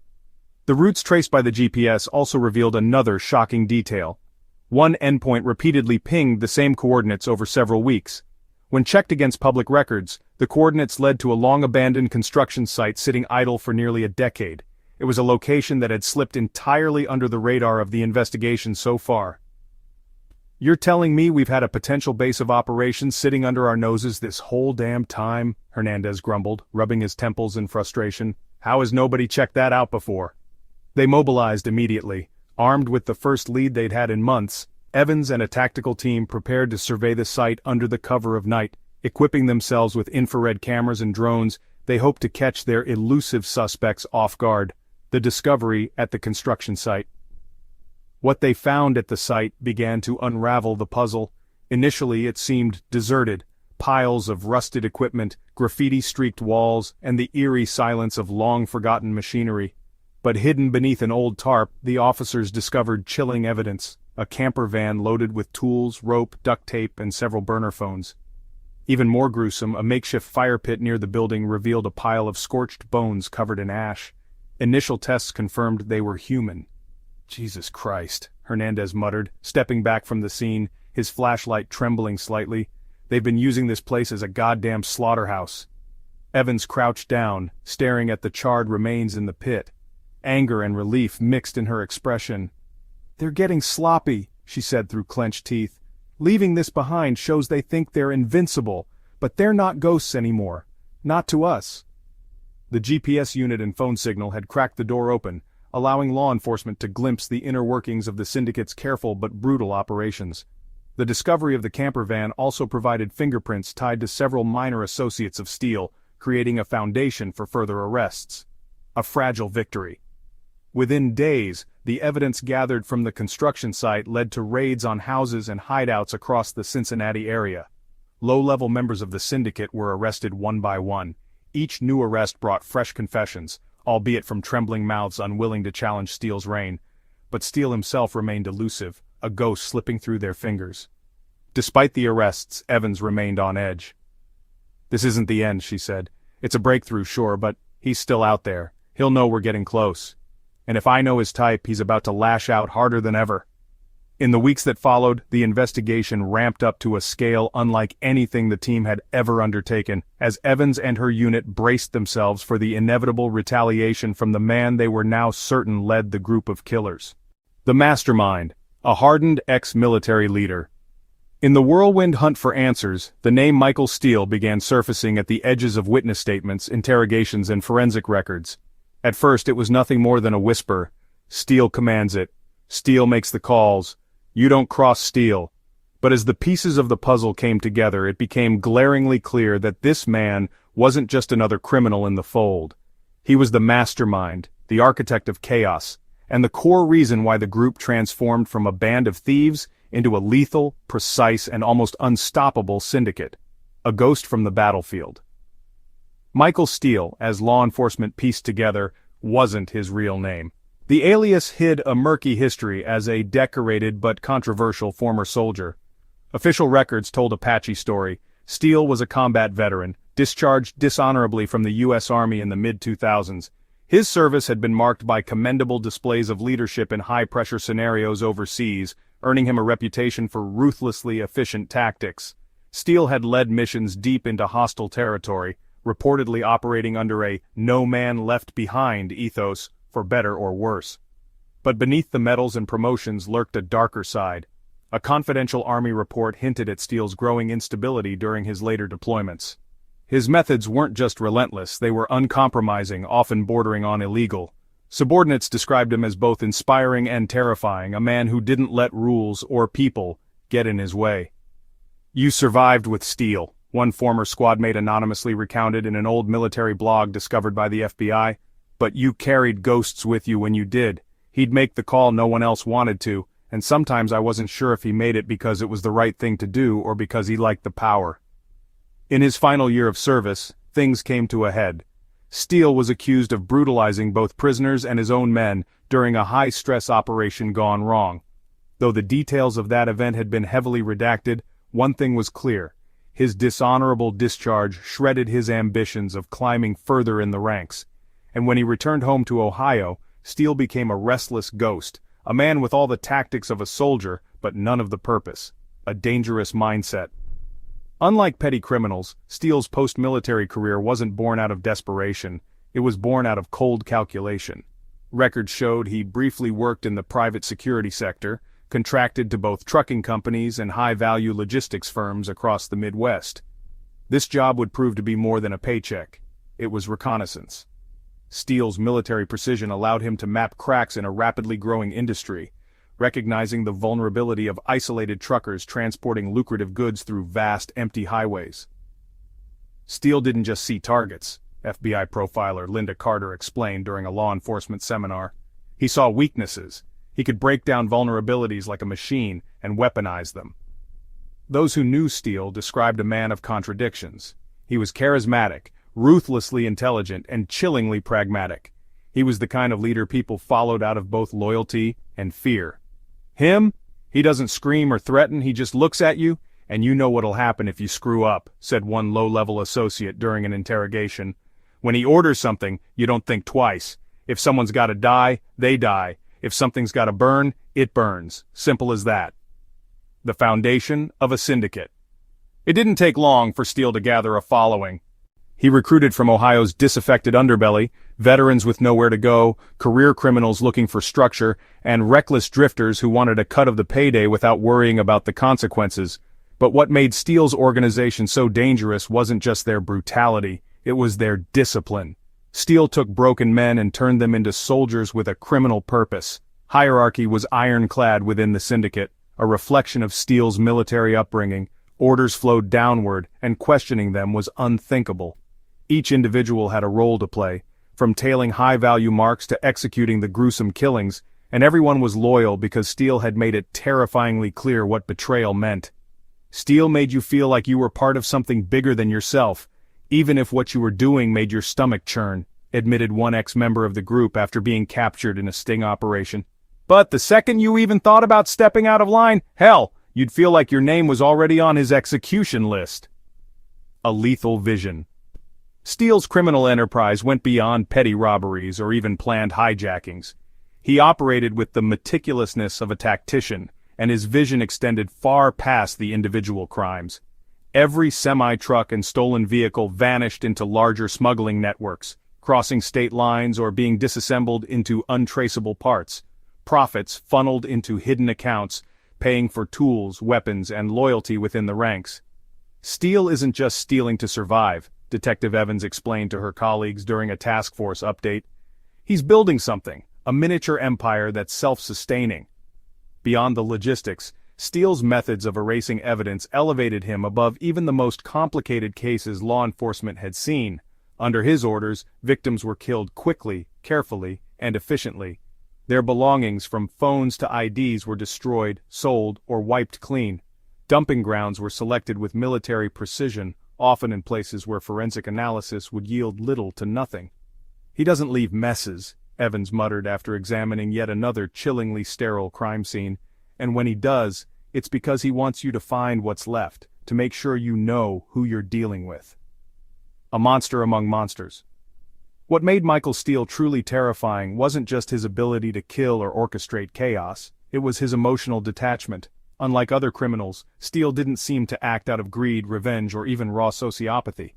The routes traced by the GPS also revealed another shocking detail. One endpoint repeatedly pinged the same coordinates over several weeks. When checked against public records, the coordinates led to a long-abandoned construction site sitting idle for nearly a decade. It was a location that had slipped entirely under the radar of the investigation so far. "You're telling me we've had a potential base of operations sitting under our noses this whole damn time?" Hernandez grumbled, rubbing his temples in frustration. "How has nobody checked that out before?" They mobilized immediately. Armed with the first lead they'd had in months, Evans and a tactical team prepared to survey the site under the cover of night. Equipping themselves with infrared cameras and drones, they hoped to catch their elusive suspects off guard. The discovery at the construction site. What they found at the site began to unravel the puzzle. Initially it seemed deserted, piles of rusted equipment, graffiti-streaked walls, and the eerie silence of long-forgotten machinery. But hidden beneath an old tarp, the officers discovered chilling evidence, a camper van loaded with tools, rope, duct tape, and several burner phones. Even more gruesome, a makeshift fire pit near the building revealed a pile of scorched bones covered in ash. Initial tests confirmed they were human. "Jesus Christ," Hernandez muttered, stepping back from the scene, his flashlight trembling slightly. "They've been using this place as a goddamn slaughterhouse." Evans crouched down, staring at the charred remains in the pit. Anger and relief mixed in her expression. "They're getting sloppy," she said through clenched teeth. "Leaving this behind shows they think they're invincible, but they're not ghosts anymore. Not to us." The GPS unit and phone signal had cracked the door open, allowing law enforcement to glimpse the inner workings of the syndicate's careful but brutal operations. The discovery of the camper van also provided fingerprints tied to several minor associates of Steele, creating a foundation for further arrests. A fragile victory. Within days, the evidence gathered from the construction site led to raids on houses and hideouts across the Cincinnati area. Low-level members of the syndicate were arrested one by one. Each new arrest brought fresh confessions, albeit from trembling mouths unwilling to challenge Steele's reign. But Steele himself remained elusive, a ghost slipping through their fingers. Despite the arrests, Evans remained on edge. "This isn't the end," she said. "It's a breakthrough, sure, but he's still out there. He'll know we're getting close. And if I know his type, he's about to lash out harder than ever." In the weeks that followed, the investigation ramped up to a scale unlike anything the team had ever undertaken, as Evans and her unit braced themselves for the inevitable retaliation from the man they were now certain led the group of killers. The mastermind, a hardened ex-military leader. In the whirlwind hunt for answers, the name Michael Steele began surfacing at the edges of witness statements, interrogations, and forensic records. At first it was nothing more than a whisper. Steele commands it. Steele makes the calls. You don't cross Steele. But as the pieces of the puzzle came together, it became glaringly clear that this man wasn't just another criminal in the fold. He was the mastermind, the architect of chaos, and the core reason why the group transformed from a band of thieves into a lethal, precise, and almost unstoppable syndicate. A ghost from the battlefield. Michael Steele, as law enforcement pieced together, wasn't his real name. The alias hid a murky history as a decorated but controversial former soldier. Official records told a patchy story. Steele was a combat veteran, discharged dishonorably from the U.S. Army in the mid-2000s. His service had been marked by commendable displays of leadership in high-pressure scenarios overseas, earning him a reputation for ruthlessly efficient tactics. Steele had led missions deep into hostile territory, reportedly operating under a "no man left behind" ethos, for better or worse. But beneath the medals and promotions lurked a darker side. A confidential Army report hinted at Steele's growing instability during his later deployments. His methods weren't just relentless, they were uncompromising, often bordering on illegal. Subordinates described him as both inspiring and terrifying, a man who didn't let rules or people get in his way. "You survived with Steele," one former squadmate anonymously recounted in an old military blog discovered by the FBI. "But you carried ghosts with you when you did. He'd make the call no one else wanted to, and sometimes I wasn't sure if he made it because it was the right thing to do or because he liked the power." In his final year of service, things came to a head. Steele was accused of brutalizing both prisoners and his own men during a high-stress operation gone wrong. Though the details of that event had been heavily redacted, one thing was clear. His dishonorable discharge shredded his ambitions of climbing further in the ranks. And when he returned home to Ohio, Steele became a restless ghost, a man with all the tactics of a soldier, but none of the purpose. A dangerous mindset. Unlike petty criminals, Steele's post-military career wasn't born out of desperation, it was born out of cold calculation. Records showed he briefly worked in the private security sector, contracted to both trucking companies and high-value logistics firms across the Midwest. This job would prove to be more than a paycheck. It was reconnaissance. Steele's military precision allowed him to map cracks in a rapidly growing industry, recognizing the vulnerability of isolated truckers transporting lucrative goods through vast, empty highways. Steele didn't just see targets, FBI profiler Linda Carter explained during a law enforcement seminar. He saw weaknesses. He could break down vulnerabilities like a machine and weaponize them. Those who knew Steele described a man of contradictions. He was charismatic, ruthlessly intelligent, and chillingly pragmatic. He was the kind of leader people followed out of both loyalty and fear. Him? He doesn't scream or threaten, he just looks at you, and you know what'll happen if you screw up, said one low-level associate during an interrogation. When he orders something, you don't think twice. If someone's gotta die, they die. If something's gotta burn, it burns. Simple as that. The foundation of a syndicate. It didn't take long for Steele to gather a following. He recruited from Ohio's disaffected underbelly, veterans with nowhere to go, career criminals looking for structure, and reckless drifters who wanted a cut of the payday without worrying about the consequences. But what made Steele's organization so dangerous wasn't just their brutality, it was their discipline. Steele took broken men and turned them into soldiers with a criminal purpose. Hierarchy was ironclad within the syndicate, a reflection of Steele's military upbringing. Orders flowed downward, and questioning them was unthinkable. Each individual had a role to play, from tailing high-value marks to executing the gruesome killings, and everyone was loyal because Steele had made it terrifyingly clear what betrayal meant. Steele made you feel like you were part of something bigger than yourself, even if what you were doing made your stomach churn, admitted one ex-member of the group after being captured in a sting operation. But the second you even thought about stepping out of line, hell, You'd feel like your name was already on his execution list. A lethal vision. Steele's criminal enterprise went beyond petty robberies or even planned hijackings. He operated with the meticulousness of a tactician, and his vision extended far past the individual crimes. Every semi-truck and stolen vehicle vanished into larger smuggling networks, crossing state lines or being disassembled into untraceable parts. Profits funneled into hidden accounts, paying for tools, weapons, and loyalty within the ranks. Steele isn't just stealing to survive, Detective Evans explained to her colleagues during a task force update. He's building something, a miniature empire that's self-sustaining. Beyond the logistics, Steele's methods of erasing evidence elevated him above even the most complicated cases law enforcement had seen. Under his orders, victims were killed quickly, carefully, and efficiently. Their belongings from phones to IDs were destroyed, sold, or wiped clean. Dumping grounds were selected with military precision, often in places where forensic analysis would yield little to nothing. "He doesn't leave messes," Evans muttered after examining yet another chillingly sterile crime scene, "and when he does, it's because he wants you to find what's left, to make sure you know who you're dealing with." A monster among monsters. What made Michael Steele truly terrifying wasn't just his ability to kill or orchestrate chaos, it was his emotional detachment. Unlike other criminals, Steele didn't seem to act out of greed, revenge, or even raw sociopathy.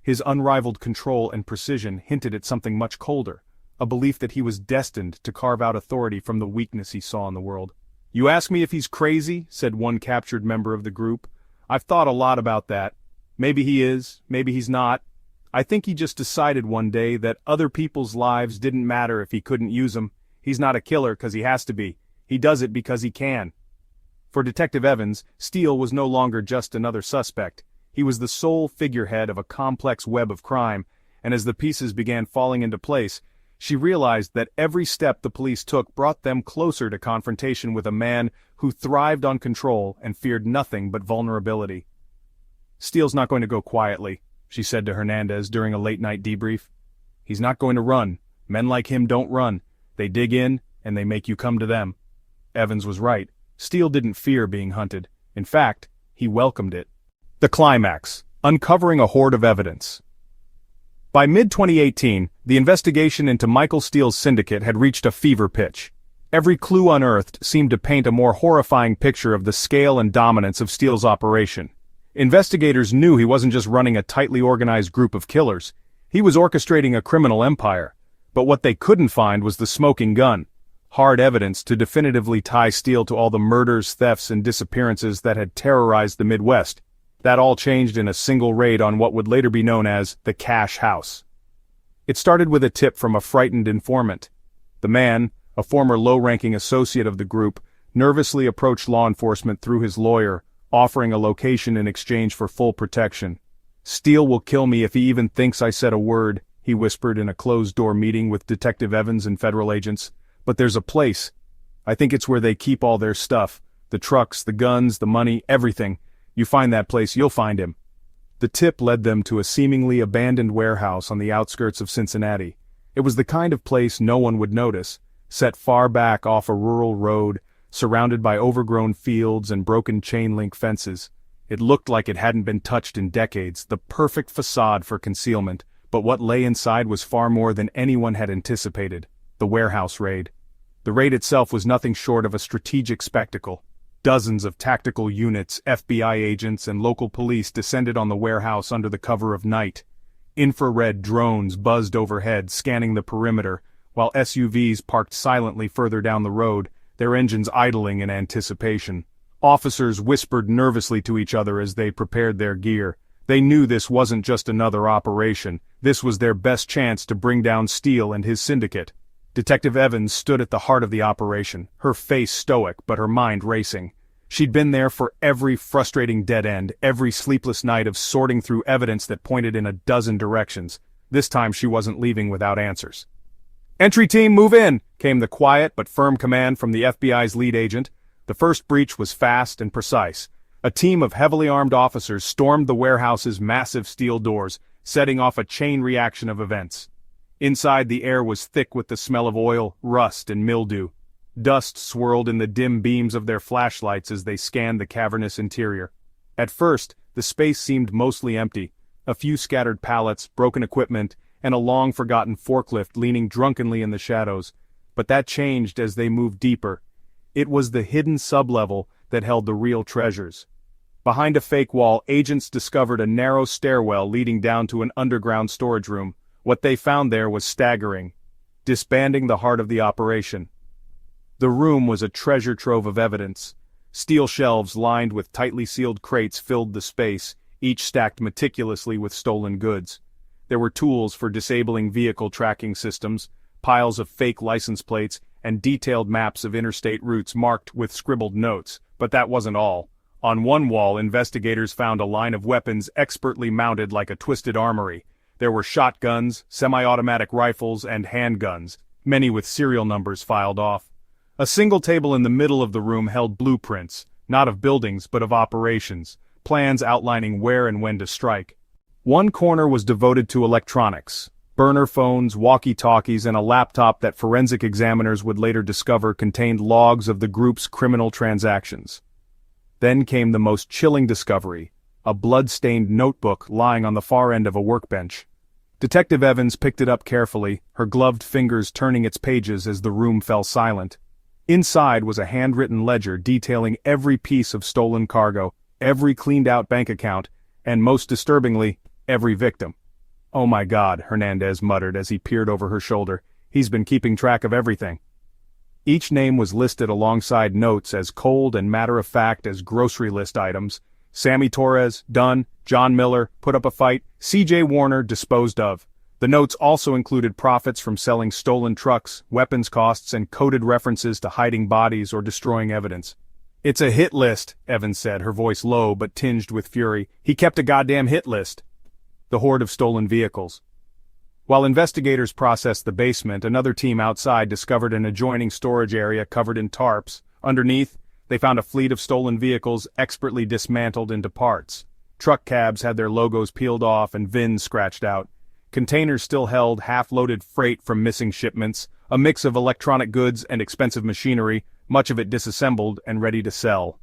His unrivaled control and precision hinted at something much colder, a belief that he was destined to carve out authority from the weakness he saw in the world. "You ask me if he's crazy," said one captured member of the group. "I've thought a lot about that. Maybe he is, maybe he's not. I think he just decided one day that other people's lives didn't matter if he couldn't use them. He's not a killer because he has to be. He does it because he can." For Detective Evans, Steele was no longer just another suspect. He was the sole figurehead of a complex web of crime, and as the pieces began falling into place, she realized that every step the police took brought them closer to confrontation with a man who thrived on control and feared nothing but vulnerability. "Steele's not going to go quietly," she said to Hernandez during a late-night debrief. "He's not going to run. Men like him don't run. They dig in, and they make you come to them." Evans was right. Steele didn't fear being hunted. In fact, he welcomed it. The climax: uncovering a hoard of evidence. By mid-2018, the investigation into Michael Steele's syndicate had reached a fever pitch. Every clue unearthed seemed to paint a more horrifying picture of the scale and dominance of Steele's operation. Investigators knew he wasn't just running a tightly organized group of killers. He was orchestrating a criminal empire. But what they couldn't find was the smoking gun. Hard evidence to definitively tie Steele to all the murders, thefts, and disappearances that had terrorized the Midwest. That all changed in a single raid on what would later be known as the Cash House. It started with a tip from a frightened informant. The man, a former low-ranking associate of the group, nervously approached law enforcement through his lawyer, offering a location in exchange for full protection. "Steele will kill me if he even thinks I said a word," he whispered in a closed-door meeting with Detective Evans and federal agents. "But there's a place. I think it's where they keep all their stuff. The trucks, the guns, the money, everything. You find that place, you'll find him." The tip led them to a seemingly abandoned warehouse on the outskirts of Cincinnati. It was the kind of place no one would notice, set far back off a rural road, surrounded by overgrown fields and broken chain-link fences. It looked like it hadn't been touched in decades, the perfect facade for concealment, but what lay inside was far more than anyone had anticipated: the warehouse raid. The raid itself was nothing short of a strategic spectacle. Dozens of tactical units, FBI agents, and local police descended on the warehouse under the cover of night. Infrared drones buzzed overhead, scanning the perimeter, while SUVs parked silently further down the road, their engines idling in anticipation. Officers whispered nervously to each other as they prepared their gear. They knew this wasn't just another operation. This was their best chance to bring down Steele and his syndicate. Detective Evans stood at the heart of the operation, her face stoic but her mind racing. She'd been there for every frustrating dead end, every sleepless night of sorting through evidence that pointed in a dozen directions. This time she wasn't leaving without answers. "Entry team, move in," came the quiet but firm command from the FBI's lead agent. The first breach was fast and precise. A team of heavily armed officers stormed the warehouse's massive steel doors, setting off a chain reaction of events. Inside, the air was thick with the smell of oil, rust, and mildew. Dust swirled in the dim beams of their flashlights as they scanned the cavernous interior. At first, the space seemed mostly empty. A few scattered pallets, broken equipment, and a long-forgotten forklift leaning drunkenly in the shadows. But that changed as they moved deeper. It was the hidden sublevel that held the real treasures. Behind a fake wall, agents discovered a narrow stairwell leading down to an underground storage room. What they found there was staggering, disbanding the heart of the operation. The room was a treasure trove of evidence. Steel shelves lined with tightly sealed crates filled the space, each stacked meticulously with stolen goods. There were tools for disabling vehicle tracking systems, piles of fake license plates, and detailed maps of interstate routes marked with scribbled notes. But that wasn't all. On one wall, investigators found a line of weapons expertly mounted like a twisted armory. There were shotguns, semi-automatic rifles, and handguns, many with serial numbers filed off. A single table in the middle of the room held blueprints, not of buildings but of operations, plans outlining where and when to strike. One corner was devoted to electronics, burner phones, walkie-talkies, and a laptop that forensic examiners would later discover contained logs of the group's criminal transactions. Then came the most chilling discovery, a blood-stained notebook lying on the far end of a workbench. Detective Evans picked it up carefully, her gloved fingers turning its pages as the room fell silent. Inside was a handwritten ledger detailing every piece of stolen cargo, every cleaned-out bank account, and most disturbingly, every victim. "Oh my God," Hernandez muttered as he peered over her shoulder. "He's been keeping track of everything." Each name was listed alongside notes as cold and matter-of-fact as grocery list items. Sammy Torres, done. John Miller, put up a fight. C.J. Warner, disposed of. The notes also included profits from selling stolen trucks, weapons costs, and coded references to hiding bodies or destroying evidence. "It's a hit list," Evans said, her voice low but tinged with fury. "He kept a goddamn hit list." The horde of stolen vehicles. While investigators processed the basement, another team outside discovered an adjoining storage area covered in tarps. Underneath, they found a fleet of stolen vehicles expertly dismantled into parts. Truck cabs had their logos peeled off and VINs scratched out. Containers still held half-loaded freight from missing shipments, a mix of electronic goods and expensive machinery, much of it disassembled and ready to sell.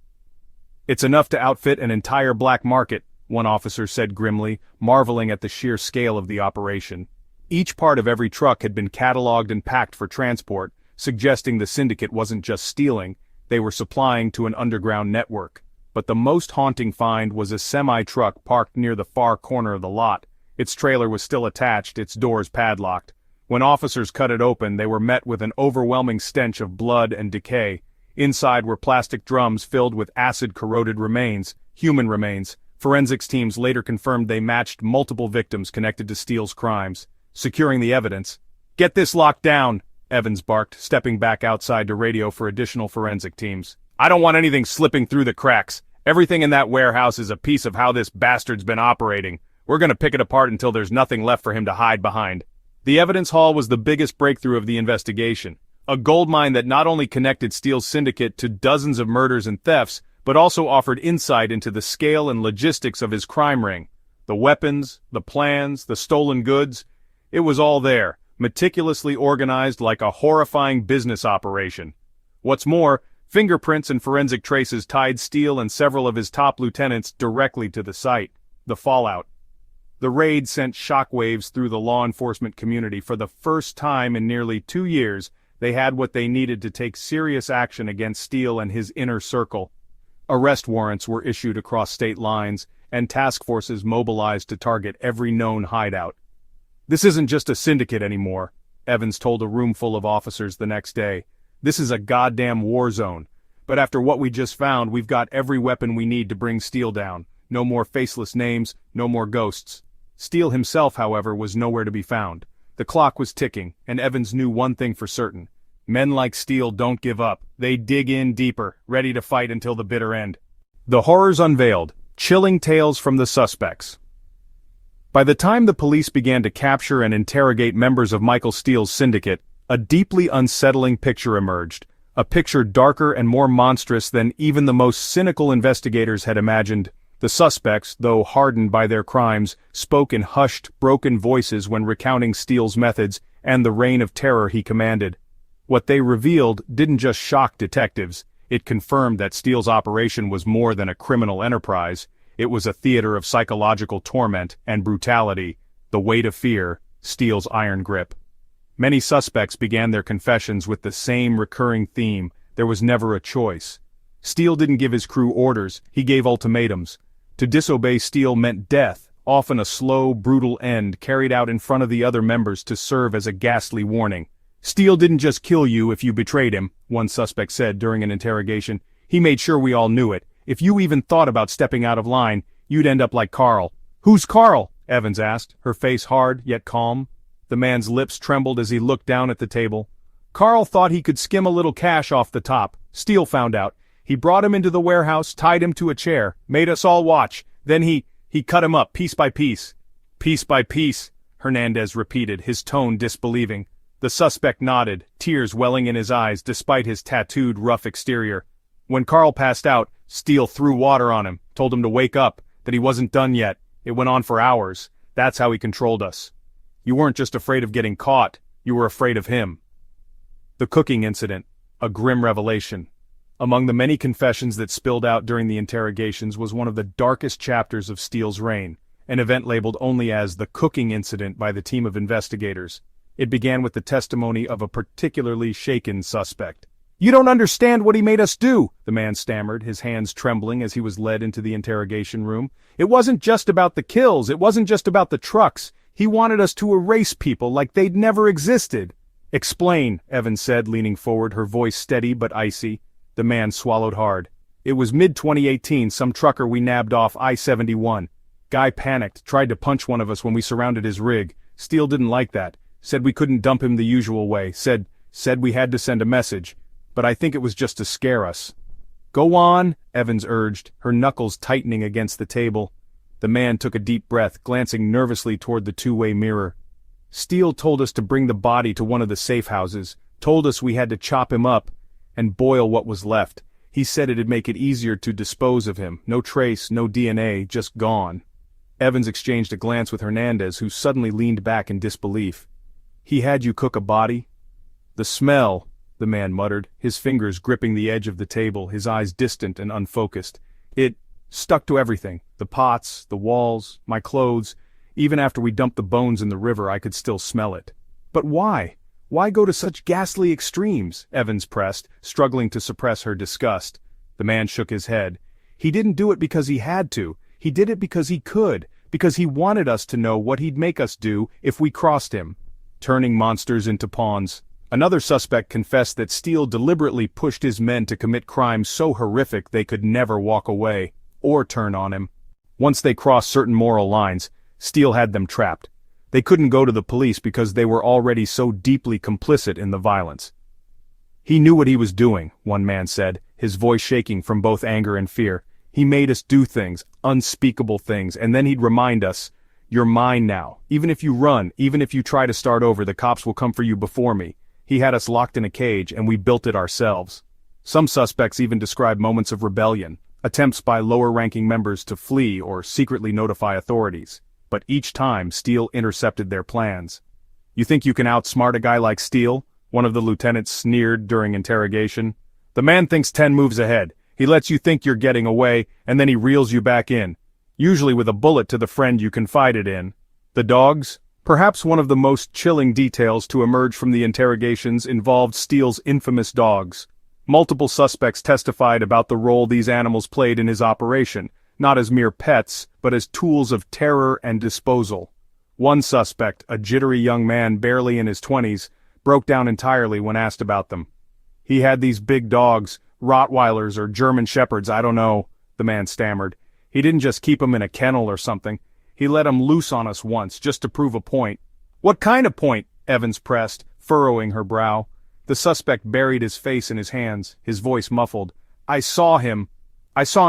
"It's enough to outfit an entire black market," one officer said grimly, marveling at the sheer scale of the operation. Each part of every truck had been cataloged and packed for transport, suggesting the syndicate wasn't just stealing, they were supplying to an underground network. But the most haunting find was a semi-truck parked near the far corner of the lot. Its trailer was still attached, its doors padlocked. When officers cut it open, they were met with an overwhelming stench of blood and decay. Inside were plastic drums filled with acid-corroded remains, human remains. Forensics teams later confirmed they matched multiple victims connected to Steele's crimes. Securing the evidence. "Get this locked down," Evans barked, stepping back outside to radio for additional forensic teams. "I don't want anything slipping through the cracks. Everything in that warehouse is a piece of how this bastard's been operating. We're gonna pick it apart until there's nothing left for him to hide behind." The evidence haul was the biggest breakthrough of the investigation. A goldmine that not only connected Steele's syndicate to dozens of murders and thefts, but also offered insight into the scale and logistics of his crime ring. The weapons, the plans, the stolen goods. It was all there, meticulously organized like a horrifying business operation. What's more, fingerprints and forensic traces tied Steele and several of his top lieutenants directly to the site. The fallout. The raid sent shockwaves through the law enforcement community. For the first time in nearly 2 years, they had what they needed to take serious action against Steele and his inner circle. Arrest warrants were issued across state lines, and task forces mobilized to target every known hideout. "This isn't just a syndicate anymore," Evans told a room full of officers the next day. "This is a goddamn war zone. But after what we just found, we've got every weapon we need to bring Steele down. No more faceless names, no more ghosts." Steele himself, however, was nowhere to be found. The clock was ticking, and Evans knew one thing for certain. Men like Steele don't give up. They dig in deeper, ready to fight until the bitter end. The horrors unveiled. Chilling tales from the suspects. By the time the police began to capture and interrogate members of Michael Steele's syndicate, a deeply unsettling picture emerged. A picture darker and more monstrous than even the most cynical investigators had imagined. The suspects, though hardened by their crimes, spoke in hushed, broken voices when recounting Steele's methods and the reign of terror he commanded. What they revealed didn't just shock detectives, it confirmed that Steele's operation was more than a criminal enterprise. It was a theater of psychological torment and brutality, the weight of fear, Steele's iron grip. Many suspects began their confessions with the same recurring theme: there was never a choice. Steele didn't give his crew orders, he gave ultimatums. To disobey Steele meant death, often a slow, brutal end carried out in front of the other members to serve as a ghastly warning. "Steele didn't just kill you if you betrayed him," one suspect said during an interrogation. "He made sure we all knew it. If you even thought about stepping out of line, you'd end up like Carl." "Who's Carl?" Evans asked, her face hard yet calm. The man's lips trembled as he looked down at the table. "Carl thought he could skim a little cash off the top. Steele found out. He brought him into the warehouse, tied him to a chair, made us all watch. Then he cut him up piece by piece." "Piece by piece," Hernandez repeated, his tone disbelieving. The suspect nodded, tears welling in his eyes despite his tattooed, rough exterior. "When Carl passed out, Steele threw water on him, told him to wake up, that he wasn't done yet. It went on for hours. That's how he controlled us. You weren't just afraid of getting caught, you were afraid of him." The cooking incident, a grim revelation. Among the many confessions that spilled out during the interrogations was one of the darkest chapters of Steele's reign, an event labeled only as the cooking incident by the team of investigators. It began with the testimony of a particularly shaken suspect. "You don't understand what he made us do," the man stammered, his hands trembling as he was led into the interrogation room. "It wasn't just about the kills, it wasn't just about the trucks. He wanted us to erase people like they'd never existed." "Explain," Evans said, leaning forward, her voice steady but icy. The man swallowed hard. "It was mid-2018, some trucker we nabbed off I-71. Guy panicked, tried to punch one of us when we surrounded his rig. Steele didn't like that. Said we couldn't dump him the usual way. Said we had to send a message. But I think it was just to scare us." "Go on," Evans urged, her knuckles tightening against the table. The man took a deep breath, glancing nervously toward the two-way mirror. "Steele told us to bring the body to one of the safe houses, told us we had to chop him up and boil what was left. He said it'd make it easier to dispose of him. No trace, no DNA, just gone." Evans exchanged a glance with Hernandez, who suddenly leaned back in disbelief. "He had you cook a body?" "The smell," the man muttered, his fingers gripping the edge of the table, his eyes distant and unfocused. "It stuck to everything. The pots, the walls, my clothes. Even after we dumped the bones in the river, I could still smell it." "But why? Why go to such ghastly extremes?" Evans pressed, struggling to suppress her disgust. The man shook his head. "He didn't do it because he had to. He did it because he could, because he wanted us to know what he'd make us do if we crossed him. Turning monsters into pawns." Another suspect confessed that Steele deliberately pushed his men to commit crimes so horrific they could never walk away, or turn on him. Once they crossed certain moral lines, Steele had them trapped. They couldn't go to the police because they were already so deeply complicit in the violence. "He knew what he was doing," one man said, his voice shaking from both anger and fear. "He made us do things, unspeakable things, and then he'd remind us, 'You're mine now. Even if you run, even if you try to start over, the cops will come for you before me.' He had us locked in a cage, and we built it ourselves." Some suspects even described moments of rebellion, attempts by lower-ranking members to flee or secretly notify authorities. But each time, Steele intercepted their plans. "You think you can outsmart a guy like Steele?" one of the lieutenants sneered during interrogation. "The man thinks 10 moves ahead. He lets you think you're getting away, and then he reels you back in. Usually with a bullet to the friend you confided in." The dogs? Perhaps one of the most chilling details to emerge from the interrogations involved Steele's infamous dogs. Multiple suspects testified about the role these animals played in his operation, not as mere pets, but as tools of terror and disposal. One suspect, a jittery young man barely in his 20s, broke down entirely when asked about them. "He had these big dogs, Rottweilers or German Shepherds, I don't know," the man stammered. "He didn't just keep them in a kennel or something. He let them loose on us once, just to prove a point." "What kind of point?" Evans pressed, furrowing her brow. The suspect buried his face in his hands, his voice muffled. I saw him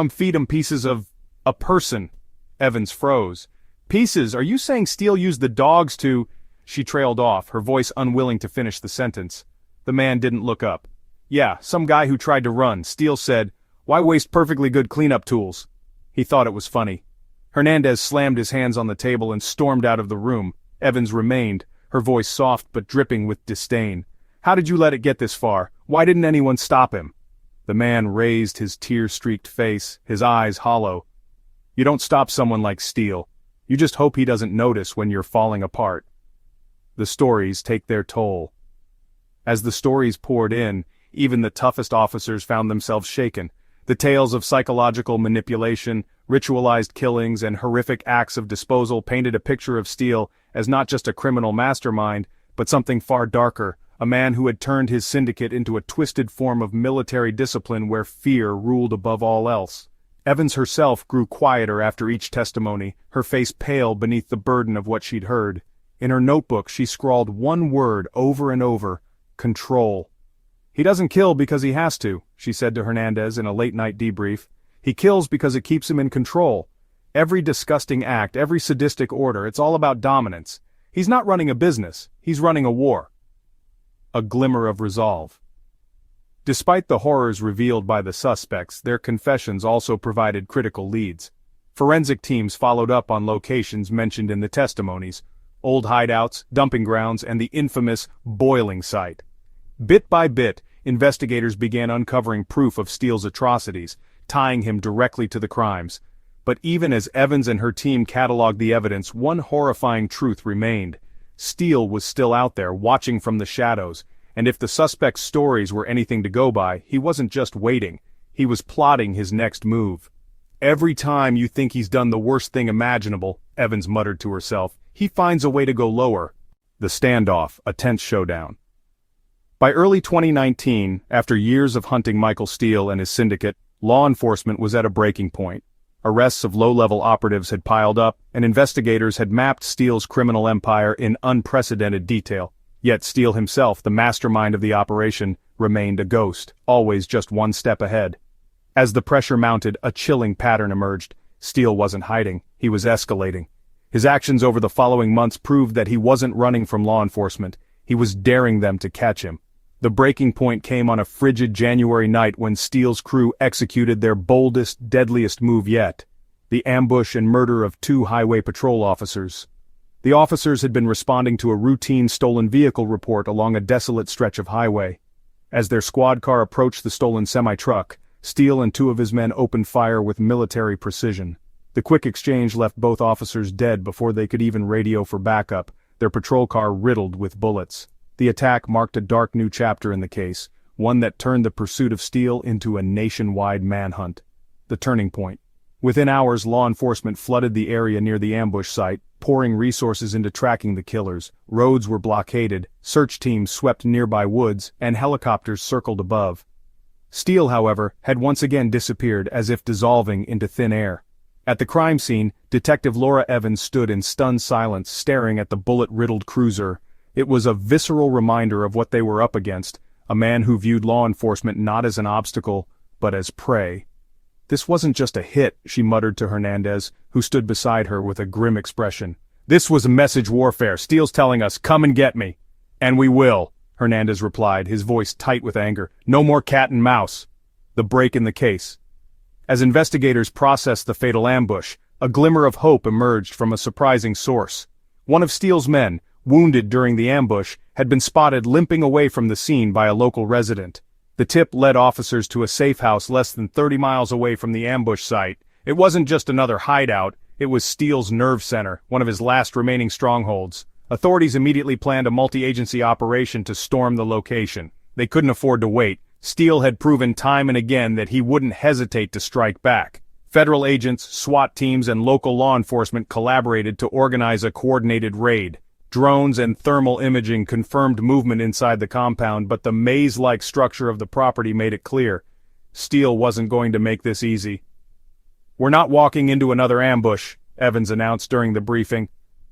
feed him pieces of a person." Evans froze. "Pieces? Are you saying Steele used the dogs to—" She trailed off, her voice unwilling to finish the sentence. The man didn't look up. "Yeah, some guy who tried to run. Steele said, 'Why waste perfectly good cleanup tools?' He thought it was funny." Hernandez slammed his hands on the table and stormed out of the room. Evans remained, her voice soft but dripping with disdain. How did you let it get this far? Why didn't anyone stop him?" The man raised his tear-streaked face, his eyes hollow. "You don't stop someone like Steele. You just hope he doesn't notice when you're falling apart." The stories take their toll. As the stories poured in, even the toughest officers found themselves shaken. The tales of psychological manipulation, ritualized killings, and horrific acts of disposal painted a picture of Steele as not just a criminal mastermind, but something far darker, a man who had turned his syndicate into a twisted form of military discipline where fear ruled above all else. Evans herself grew quieter after each testimony, her face pale beneath the burden of what she'd heard. In her notebook she scrawled one word over and over: control. "He doesn't kill because he has to," she said to Hernandez in a late-night debrief. "He kills because it keeps him in control. Every disgusting act, every sadistic order, it's all about dominance. He's not running a business, he's running a war." A glimmer of resolve. Despite the horrors revealed by the suspects, their confessions also provided critical leads. Forensic teams followed up on locations mentioned in the testimonies: old hideouts, dumping grounds, and the infamous boiling site. Bit by bit, investigators began uncovering proof of Steele's atrocities, tying him directly to the crimes. But even as Evans and her team cataloged the evidence, one horrifying truth remained. Steele was still out there, watching from the shadows, and if the suspect's stories were anything to go by, he wasn't just waiting, he was plotting his next move. "Every time you think he's done the worst thing imaginable," Evans muttered to herself, "he finds a way to go lower." The standoff, a tense showdown. By early 2019, after years of hunting Michael Steele and his syndicate, law enforcement was at a breaking point. Arrests of low-level operatives had piled up, and investigators had mapped Steele's criminal empire in unprecedented detail. Yet Steele himself, the mastermind of the operation, remained a ghost, always just one step ahead. As the pressure mounted, a chilling pattern emerged. Steele wasn't hiding, he was escalating. His actions over the following months proved that he wasn't running from law enforcement, he was daring them to catch him. The breaking point came on a frigid January night when Steele's crew executed their boldest, deadliest move yet: the ambush and murder of 2 highway patrol officers. The officers had been responding to a routine stolen vehicle report along a desolate stretch of highway. As their squad car approached the stolen semi-truck, Steele and 2 of his men opened fire with military precision. The quick exchange left both officers dead before they could even radio for backup, their patrol car riddled with bullets. The attack marked a dark new chapter in the case, one that turned the pursuit of Steele into a nationwide manhunt. The turning point. Within hours, law enforcement flooded the area near the ambush site, pouring resources into tracking the killers. Roads were blockaded, search teams swept nearby woods, and helicopters circled above. Steele, however, had once again disappeared, as if dissolving into thin air. At the crime scene, Detective Laura Evans stood in stunned silence, staring at the bullet-riddled cruiser. It was a visceral reminder of what they were up against, a man who viewed law enforcement not as an obstacle, but as prey. "This wasn't just a hit," she muttered to Hernandez, who stood beside her with a grim expression. "This was message warfare. Steele's telling us, 'Come and get me.'" "And we will," Hernandez replied, his voice tight with anger. "No more cat and mouse." The break in the case. As investigators processed the fatal ambush, a glimmer of hope emerged from a surprising source. One of Steele's men, wounded during the ambush, had been spotted limping away from the scene by a local resident. The tip led officers to a safe house less than 30 miles away from the ambush site. It wasn't just another hideout, it was Steele's nerve center, one of his last remaining strongholds. Authorities immediately planned a multi-agency operation to storm the location. They couldn't afford to wait. Steele had proven time and again that he wouldn't hesitate to strike back. Federal agents, SWAT teams, and local law enforcement collaborated to organize a coordinated raid. Drones and thermal imaging confirmed movement inside the compound, but the maze-like structure of the property made it clear: Steele wasn't going to make this easy. "We're not walking into another ambush," Evans announced during the briefing.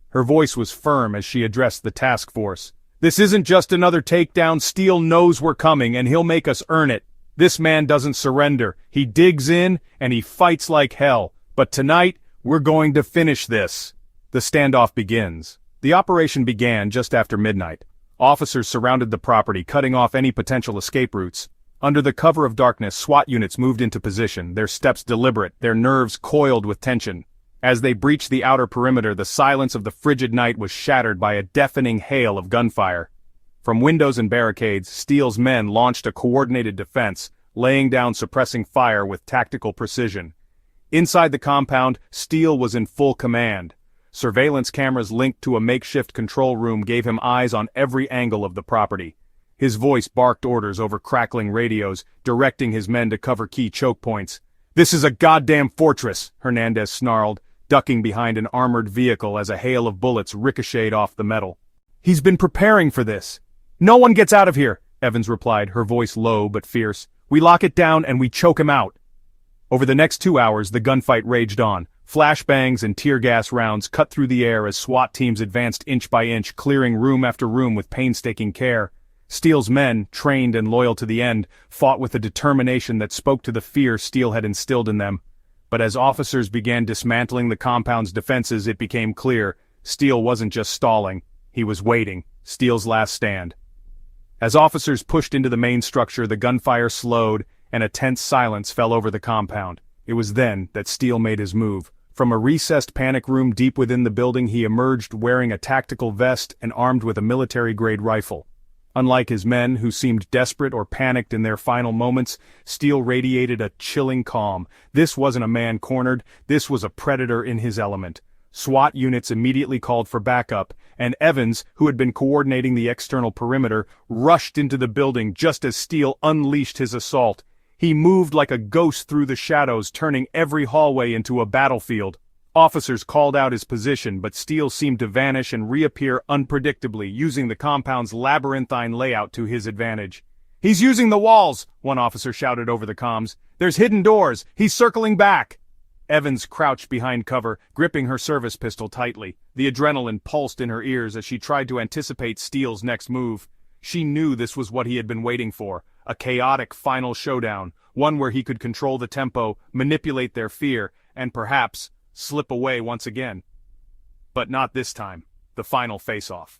Her voice was firm as she addressed the task force. "This isn't just another takedown. Steele knows we're coming, and he'll make us earn it. This man doesn't surrender. He digs in, and he fights like hell. But tonight, we're going to finish this." The standoff begins. The operation began just after midnight. Officers surrounded the property, cutting off any potential escape routes. Under the cover of darkness, SWAT units moved into position, their steps deliberate, their nerves coiled with tension. As they breached the outer perimeter, the silence of the frigid night was shattered by a deafening hail of gunfire. From windows and barricades, Steele's men launched a coordinated defense, laying down suppressing fire with tactical precision. Inside the compound, Steele was in full command. Surveillance cameras linked to a makeshift control room gave him eyes on every angle of the property. His voice barked orders over crackling radios, directing his men to cover key choke points. "This is a goddamn fortress," Hernandez snarled, ducking behind an armored vehicle as a hail of bullets ricocheted off the metal. "He's been preparing for this." "No one gets out of here," Evans replied, her voice low but fierce. "We lock it down and we choke him out." Over the next 2 hours, the gunfight raged on. Flashbangs and tear gas rounds cut through the air as SWAT teams advanced inch by inch, clearing room after room with painstaking care. Steele's men, trained and loyal to the end, fought with a determination that spoke to the fear Steele had instilled in them. But as officers began dismantling the compound's defenses, it became clear Steele wasn't just stalling, he was waiting, Steele's last stand. As officers pushed into the main structure, the gunfire slowed, and a tense silence fell over the compound. It was then that Steele made his move. From a recessed panic room deep within the building, he emerged wearing a tactical vest and armed with a military-grade rifle. Unlike his men, who seemed desperate or panicked in their final moments, Steele radiated a chilling calm. This wasn't a man cornered, this was a predator in his element. SWAT units immediately called for backup, and Evans, who had been coordinating the external perimeter, rushed into the building just as Steele unleashed his assault. He moved like a ghost through the shadows, turning every hallway into a battlefield. Officers called out his position, but Steele seemed to vanish and reappear unpredictably, using the compound's labyrinthine layout to his advantage. "He's using the walls," one officer shouted over the comms. "There's hidden doors. He's circling back." Evans crouched behind cover, gripping her service pistol tightly. The adrenaline pulsed in her ears as she tried to anticipate Steele's next move. She knew this was what he had been waiting for, a chaotic final showdown, one where he could control the tempo, manipulate their fear, and perhaps slip away once again. But not this time, the final face-off.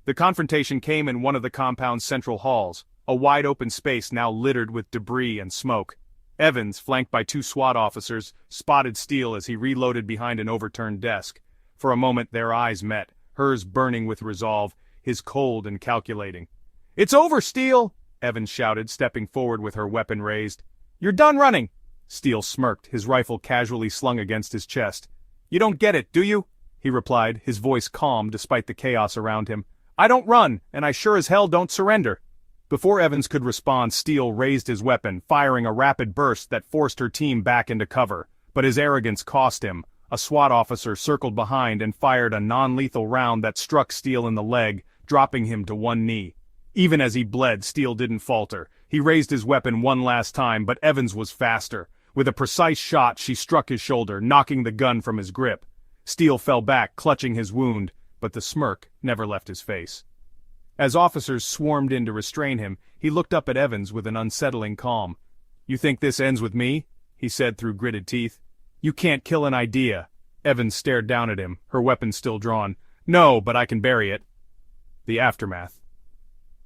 The confrontation came in one of the compound's central halls, a wide-open space now littered with debris and smoke. Evans, flanked by 2 SWAT officers, spotted Steele as he reloaded behind an overturned desk. For a moment their eyes met, hers burning with resolve, his cold and calculating. "It's over, Steele!" Evans shouted, stepping forward with her weapon raised. "You're done running!" Steele smirked, his rifle casually slung against his chest. "You don't get it, do you?" he replied, his voice calm despite the chaos around him. "I don't run, and I sure as hell don't surrender." Before Evans could respond, Steele raised his weapon, firing a rapid burst that forced her team back into cover. But his arrogance cost him. A SWAT officer circled behind and fired a non-lethal round that struck Steele in the leg, dropping him to one knee. Even as he bled, Steele didn't falter. He raised his weapon one last time, but Evans was faster. With a precise shot, she struck his shoulder, knocking the gun from his grip. Steele fell back, clutching his wound, but the smirk never left his face. As officers swarmed in to restrain him, he looked up at Evans with an unsettling calm. "You think this ends with me?" he said through gritted teeth. "You can't kill an idea." Evans stared down at him, her weapon still drawn. "No, but I can bury it." The aftermath.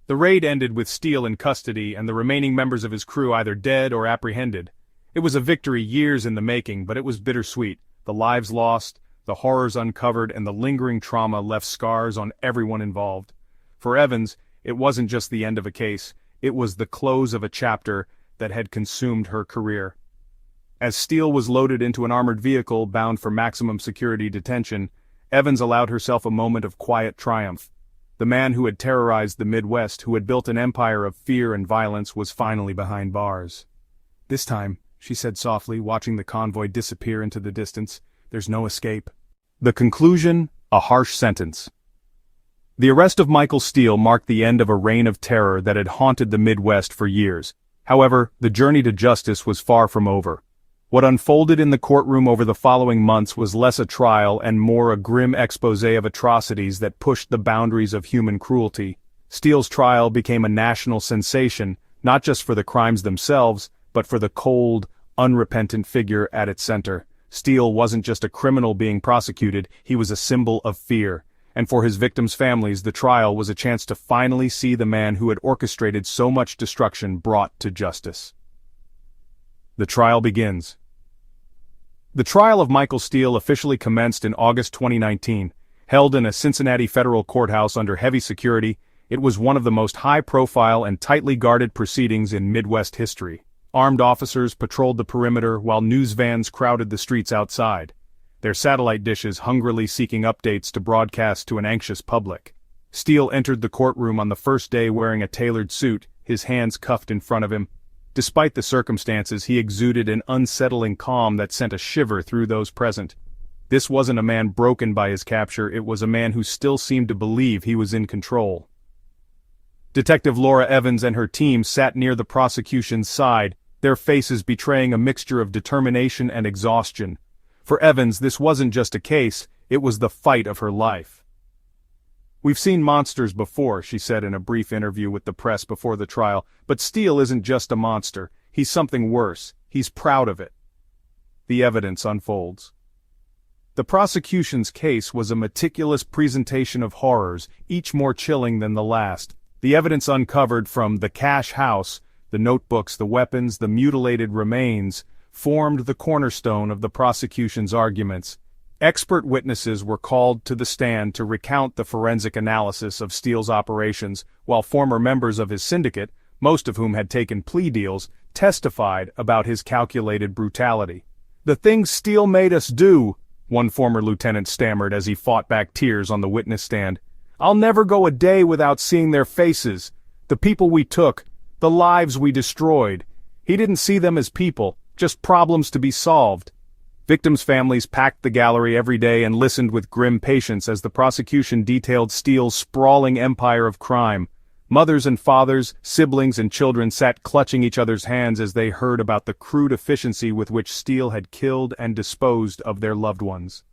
The raid ended with Steele in custody and the remaining members of his crew either dead or apprehended. It was a victory years in the making, but it was bittersweet. The lives lost, the horrors uncovered, and the lingering trauma left scars on everyone involved. For Evans, it wasn't just the end of a case, it was the close of a chapter that had consumed her career. As Steele was loaded into an armored vehicle bound for maximum security detention, Evans allowed herself a moment of quiet triumph. The man who had terrorized the Midwest, who had built an empire of fear and violence, was finally behind bars. "This time," she said softly, watching the convoy disappear into the distance, "there's no escape." The conclusion, a harsh sentence. The arrest of Michael Steele marked the end of a reign of terror that had haunted the Midwest for years. However, the journey to justice was far from over. What unfolded in the courtroom over the following months was less a trial and more a grim exposé of atrocities that pushed the boundaries of human cruelty. Steele's trial became a national sensation, not just for the crimes themselves, but for the cold, unrepentant figure at its center. Steele wasn't just a criminal being prosecuted, he was a symbol of fear. And for his victims' families, the trial was a chance to finally see the man who had orchestrated so much destruction brought to justice. The trial begins. The trial of Michael Steele officially commenced in August 2019. Held in a Cincinnati federal courthouse under heavy security, It was one of the most high-profile and tightly guarded proceedings in Midwest history. Armed officers patrolled the perimeter while news vans crowded the streets outside, their satellite dishes hungrily seeking updates to broadcast to an anxious public. Steele entered the courtroom on the first day wearing a tailored suit, his hands cuffed in front of him. Despite the circumstances, he exuded an unsettling calm that sent a shiver through those present. This wasn't a man broken by his capture, it was a man who still seemed to believe he was in control. Detective Laura Evans and her team sat near the prosecution's side, their faces betraying a mixture of determination and exhaustion. For Evans, this wasn't just a case, it was the fight of her life. "We've seen monsters before," she said in a brief interview with the press before the trial, "but Steele isn't just a monster, he's something worse, he's proud of it." The evidence unfolds. The prosecution's case was a meticulous presentation of horrors, each more chilling than the last. The evidence uncovered from the cache house, the notebooks, the weapons, the mutilated remains, formed the cornerstone of the prosecution's arguments. Expert witnesses were called to the stand to recount the forensic analysis of Steele's operations, while former members of his syndicate, most of whom had taken plea deals, testified about his calculated brutality. "The things Steele made us do," one former lieutenant stammered as he fought back tears on the witness stand. "I'll never go a day without seeing their faces. The people we took, the lives we destroyed. He didn't see them as people, just problems to be solved." Victims' families packed the gallery every day and listened with grim patience as the prosecution detailed Steele's sprawling empire of crime. Mothers and fathers, siblings and children sat clutching each other's hands as they heard about the crude efficiency with which Steele had killed and disposed of their loved ones.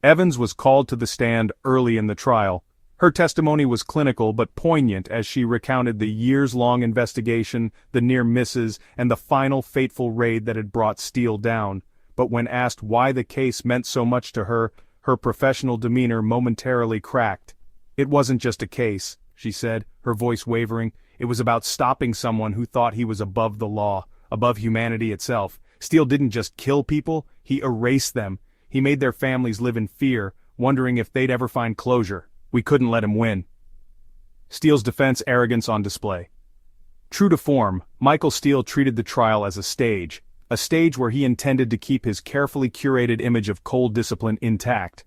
Evans was called to the stand early in the trial. Her testimony was clinical but poignant as she recounted the years-long investigation, the near misses, and the final fateful raid that had brought Steele down. But when asked why the case meant so much to her, her professional demeanor momentarily cracked. "It wasn't just a case," she said, her voice wavering. "It was about stopping someone who thought he was above the law, above humanity itself. Steele didn't just kill people, he erased them. He made their families live in fear, wondering if they'd ever find closure. We couldn't let him win." Steele's defense arrogance on display. True to form, Michael Steele treated the trial as a stage where he intended to keep his carefully curated image of cold discipline intact.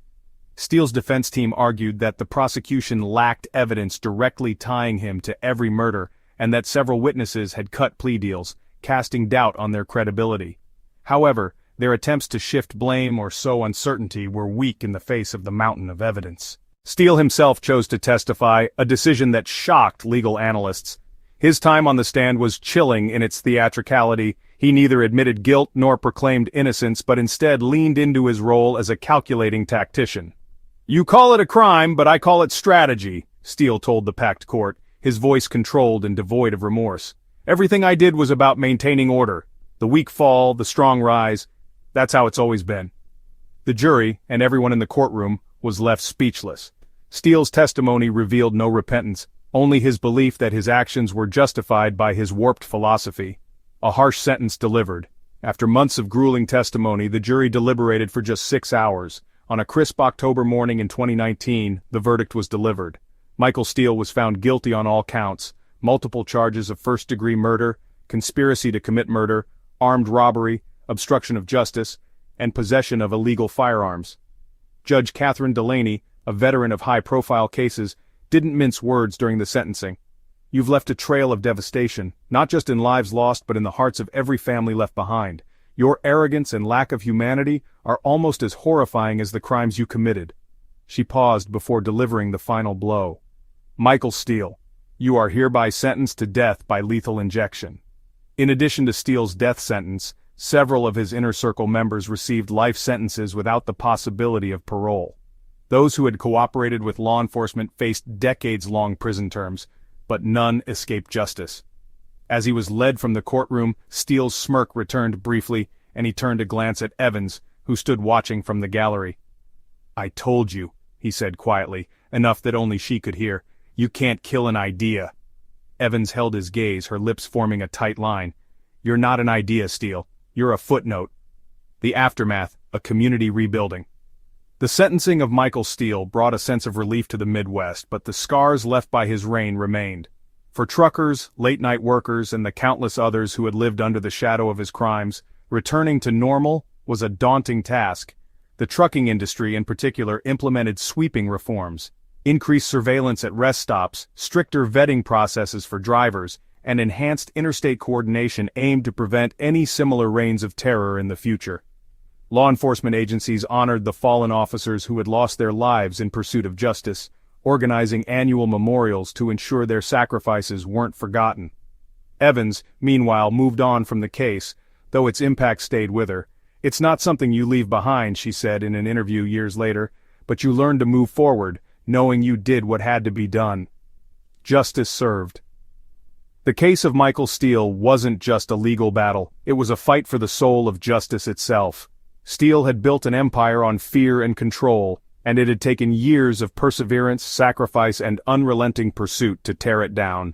Steele's defense team argued that the prosecution lacked evidence directly tying him to every murder, and that several witnesses had cut plea deals, casting doubt on their credibility. However, their attempts to shift blame or sow uncertainty were weak in the face of the mountain of evidence. Steele himself chose to testify, a decision that shocked legal analysts. His time on the stand was chilling in its theatricality. He neither admitted guilt nor proclaimed innocence, but instead leaned into his role as a calculating tactician. "You call it a crime, but I call it strategy," Steele told the packed court, his voice controlled and devoid of remorse. "Everything I did was about maintaining order. The weak fall, the strong rise. That's how it's always been." The jury, and everyone in the courtroom, was left speechless. Steele's testimony revealed no repentance, only his belief that his actions were justified by his warped philosophy. A harsh sentence delivered. After months of grueling testimony, the jury deliberated for just 6 hours. On a crisp October morning in 2019, the verdict was delivered. Michael Steele was found guilty on all counts: multiple charges of first-degree murder, conspiracy to commit murder, armed robbery, obstruction of justice, and possession of illegal firearms. Judge Catherine Delaney, a veteran of high-profile cases, didn't mince words during the sentencing. "You've left a trail of devastation, not just in lives lost but in the hearts of every family left behind. Your arrogance and lack of humanity are almost as horrifying as the crimes you committed." She paused before delivering the final blow. "Michael Steele, you are hereby sentenced to death by lethal injection." In addition to Steele's death sentence, several of his inner circle members received life sentences without the possibility of parole. Those who had cooperated with law enforcement faced decades-long prison terms, but none escaped justice. As he was led from the courtroom, Steele's smirk returned briefly, and he turned to glance at Evans, who stood watching from the gallery. "I told you," he said quietly, enough that only she could hear. "You can't kill an idea." Evans held his gaze, her lips forming a tight line. "You're not an idea, Steele. You're a footnote. The aftermath, a community rebuilding." The sentencing of Michael Steele brought a sense of relief to the Midwest, but the scars left by his reign remained. For truckers, late-night workers, and the countless others who had lived under the shadow of his crimes, returning to normal was a daunting task. The trucking industry in particular implemented sweeping reforms, increased surveillance at rest stops, stricter vetting processes for drivers, and enhanced interstate coordination aimed to prevent any similar reigns of terror in the future. Law enforcement agencies honored the fallen officers who had lost their lives in pursuit of justice, organizing annual memorials to ensure their sacrifices weren't forgotten. Evans, meanwhile, moved on from the case, though its impact stayed with her. "It's not something you leave behind," she said in an interview years later, "but you learn to move forward, knowing you did what had to be done." Justice served. The case of Michael Steele wasn't just a legal battle, it was a fight for the soul of justice itself. Steele had built an empire on fear and control, and it had taken years of perseverance, sacrifice, and unrelenting pursuit to tear it down.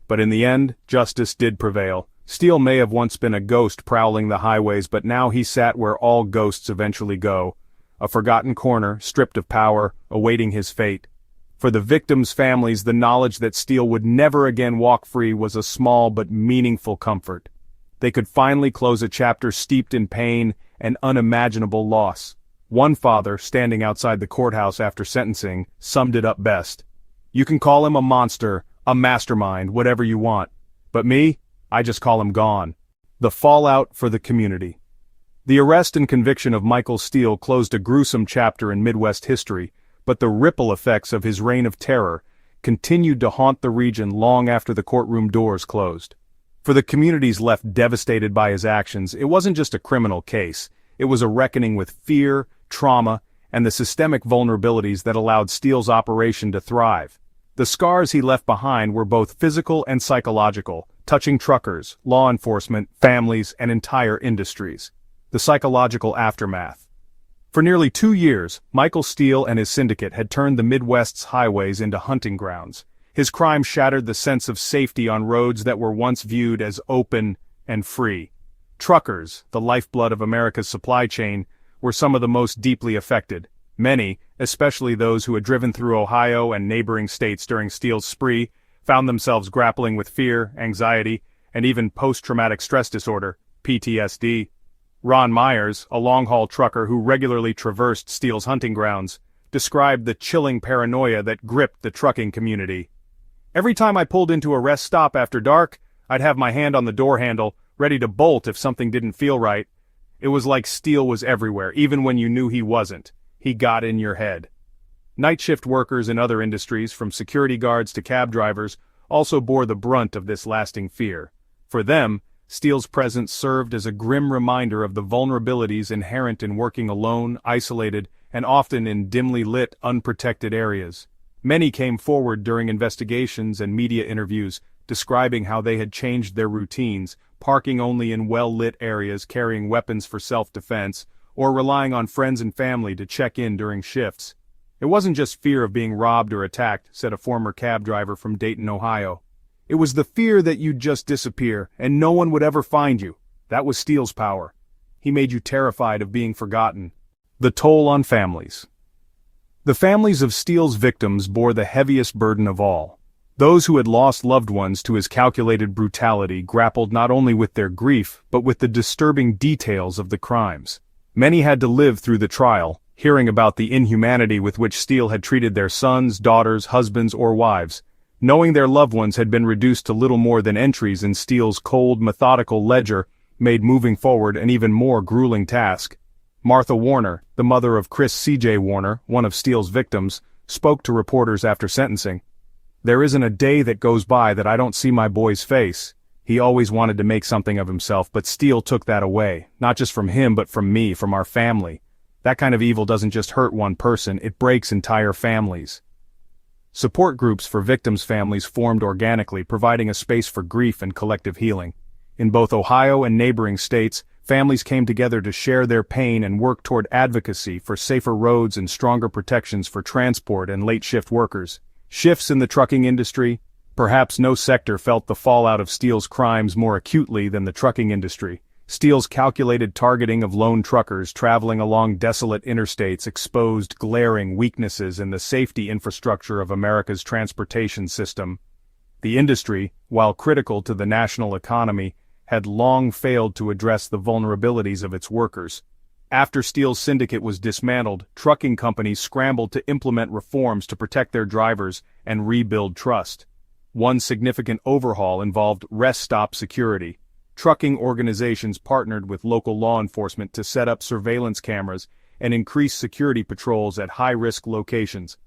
But in the end, justice did prevail. Steele may have once been a ghost prowling the highways, but now he sat where all ghosts eventually go. A forgotten corner, stripped of power, awaiting his fate. For the victims' families, the knowledge that Steele would never again walk free was a small but meaningful comfort. They could finally close a chapter steeped in pain and unimaginable loss. One father, standing outside the courthouse after sentencing, summed it up best. "You can call him a monster, a mastermind, whatever you want. But me, I just call him gone." The fallout for the community. The arrest and conviction of Michael Steele closed a gruesome chapter in Midwest history, but the ripple effects of his reign of terror continued to haunt the region long after the courtroom doors closed. For the communities left devastated by his actions, it wasn't just a criminal case, it was a reckoning with fear, trauma, and the systemic vulnerabilities that allowed Steele's operation to thrive. The scars he left behind were both physical and psychological, touching truckers, law enforcement, families, and entire industries. The psychological aftermath. For nearly 2 years, Michael Steele and his syndicate had turned the Midwest's highways into hunting grounds. His crime shattered the sense of safety on roads that were once viewed as open and free. Truckers, the lifeblood of America's supply chain, were some of the most deeply affected. Many, especially those who had driven through Ohio and neighboring states during Steele's spree, found themselves grappling with fear, anxiety, and even post-traumatic stress disorder, PTSD. Ron Myers, a long-haul trucker who regularly traversed Steele's hunting grounds, described the chilling paranoia that gripped the trucking community. "Every time I pulled into a rest stop after dark, I'd have my hand on the door handle, ready to bolt if something didn't feel right. It was like Steele was everywhere, even when you knew he wasn't. He got in your head." Night shift workers in other industries, from security guards to cab drivers, also bore the brunt of this lasting fear. For them, Steele's presence served as a grim reminder of the vulnerabilities inherent in working alone, isolated, and often in dimly lit, unprotected areas. Many came forward during investigations and media interviews, describing how they had changed their routines, parking only in well-lit areas, carrying weapons for self-defense, or relying on friends and family to check in during shifts. "It wasn't just fear of being robbed or attacked," said a former cab driver from Dayton, Ohio. "It was the fear that you'd just disappear, and no one would ever find you. That was Steele's power. He made you terrified of being forgotten." The toll on families. The families of Steele's victims bore the heaviest burden of all. Those who had lost loved ones to his calculated brutality grappled not only with their grief, but with the disturbing details of the crimes. Many had to live through the trial, hearing about the inhumanity with which Steele had treated their sons, daughters, husbands, or wives. Knowing their loved ones had been reduced to little more than entries in Steele's cold, methodical ledger made moving forward an even more grueling task. Martha Warner, the mother of Chris C.J. Warner, one of Steele's victims, spoke to reporters after sentencing. "There isn't a day that goes by that I don't see my boy's face. He always wanted to make something of himself, but Steele took that away, not just from him but from me, from our family. That kind of evil doesn't just hurt one person, it breaks entire families." Support groups for victims' families formed organically, providing a space for grief and collective healing. In both Ohio and neighboring states, families came together to share their pain and work toward advocacy for safer roads and stronger protections for transport and late-shift workers. Shifts in the trucking industry. Perhaps no sector felt the fallout of Steele's crimes more acutely than the trucking industry. Steele's calculated targeting of lone truckers traveling along desolate interstates exposed glaring weaknesses in the safety infrastructure of America's transportation system. The industry, while critical to the national economy, had long failed to address the vulnerabilities of its workers. After Steele's syndicate was dismantled, trucking companies scrambled to implement reforms to protect their drivers and rebuild trust. One significant overhaul involved rest stop security. Trucking organizations partnered with local law enforcement to set up surveillance cameras and increase security patrols at high-risk locations.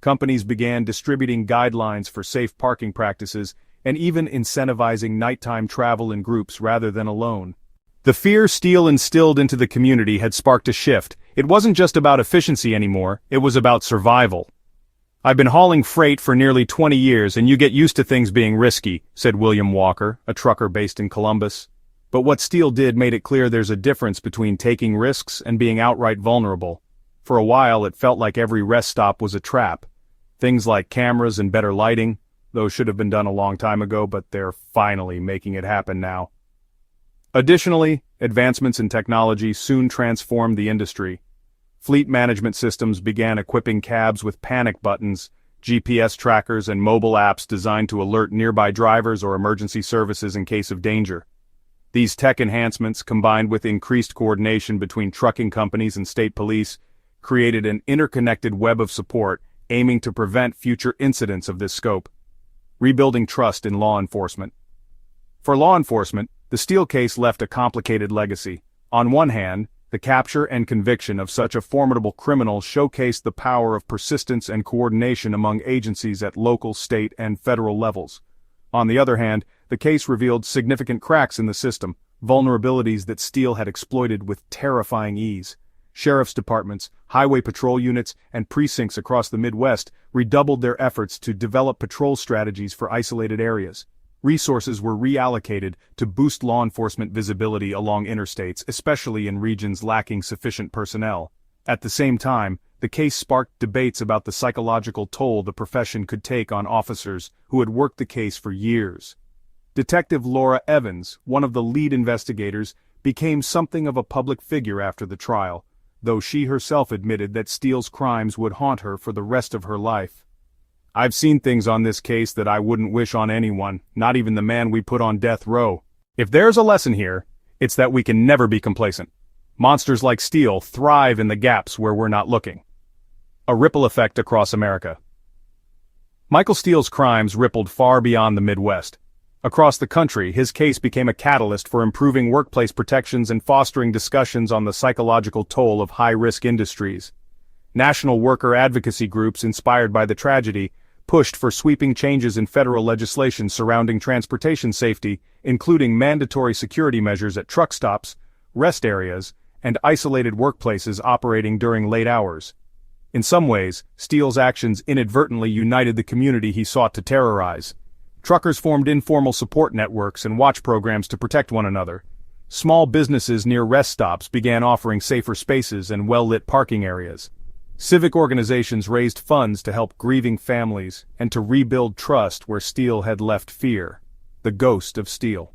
Companies began distributing guidelines for safe parking practices and even incentivizing nighttime travel in groups rather than alone. The fear Steele instilled into the community had sparked a shift. It wasn't just about efficiency anymore, it was about survival. "I've been hauling freight for nearly 20 years and you get used to things being risky," said William Walker, a trucker based in Columbus. But what Steele did made it clear there's a difference between taking risks and being outright vulnerable. For a while it felt like every rest stop was a trap. Things like cameras and better lighting, those should have been done a long time ago, but they're finally making it happen now. Additionally, advancements in technology soon transformed the industry. Fleet management systems began equipping cabs with panic buttons, GPS trackers and mobile apps designed to alert nearby drivers or emergency services in case of danger. These tech enhancements, combined with increased coordination between trucking companies and state police, created an interconnected web of support aiming to prevent future incidents of this scope. Rebuilding trust in law enforcement. For law enforcement, the Steele case left a complicated legacy. On one hand, the capture and conviction of such a formidable criminal showcased the power of persistence and coordination among agencies at local, state, and federal levels. On the other hand, the case revealed significant cracks in the system, vulnerabilities that Steele had exploited with terrifying ease. Sheriff's departments, highway patrol units, and precincts across the Midwest redoubled their efforts to develop patrol strategies for isolated areas. Resources were reallocated to boost law enforcement visibility along interstates, especially in regions lacking sufficient personnel. At the same time, the case sparked debates about the psychological toll the profession could take on officers who had worked the case for years. Detective Laura Evans, one of the lead investigators, became something of a public figure after the trial, though she herself admitted that Steele's crimes would haunt her for the rest of her life. "I've seen things on this case that I wouldn't wish on anyone, not even the man we put on death row. If there's a lesson here, it's that we can never be complacent. Monsters like Steele thrive in the gaps where we're not looking." A ripple effect across America. Michael Steele's crimes rippled far beyond the Midwest. Across the country, his case became a catalyst for improving workplace protections and fostering discussions on the psychological toll of high-risk industries. National worker advocacy groups inspired by the tragedy pushed for sweeping changes in federal legislation surrounding transportation safety, including mandatory security measures at truck stops, rest areas, and isolated workplaces operating during late hours. In some ways, Steele's actions inadvertently united the community he sought to terrorize. Truckers formed informal support networks and watch programs to protect one another. Small businesses near rest stops began offering safer spaces and well-lit parking areas. Civic organizations raised funds to help grieving families and to rebuild trust where Steele had left fear, the ghost of Steele.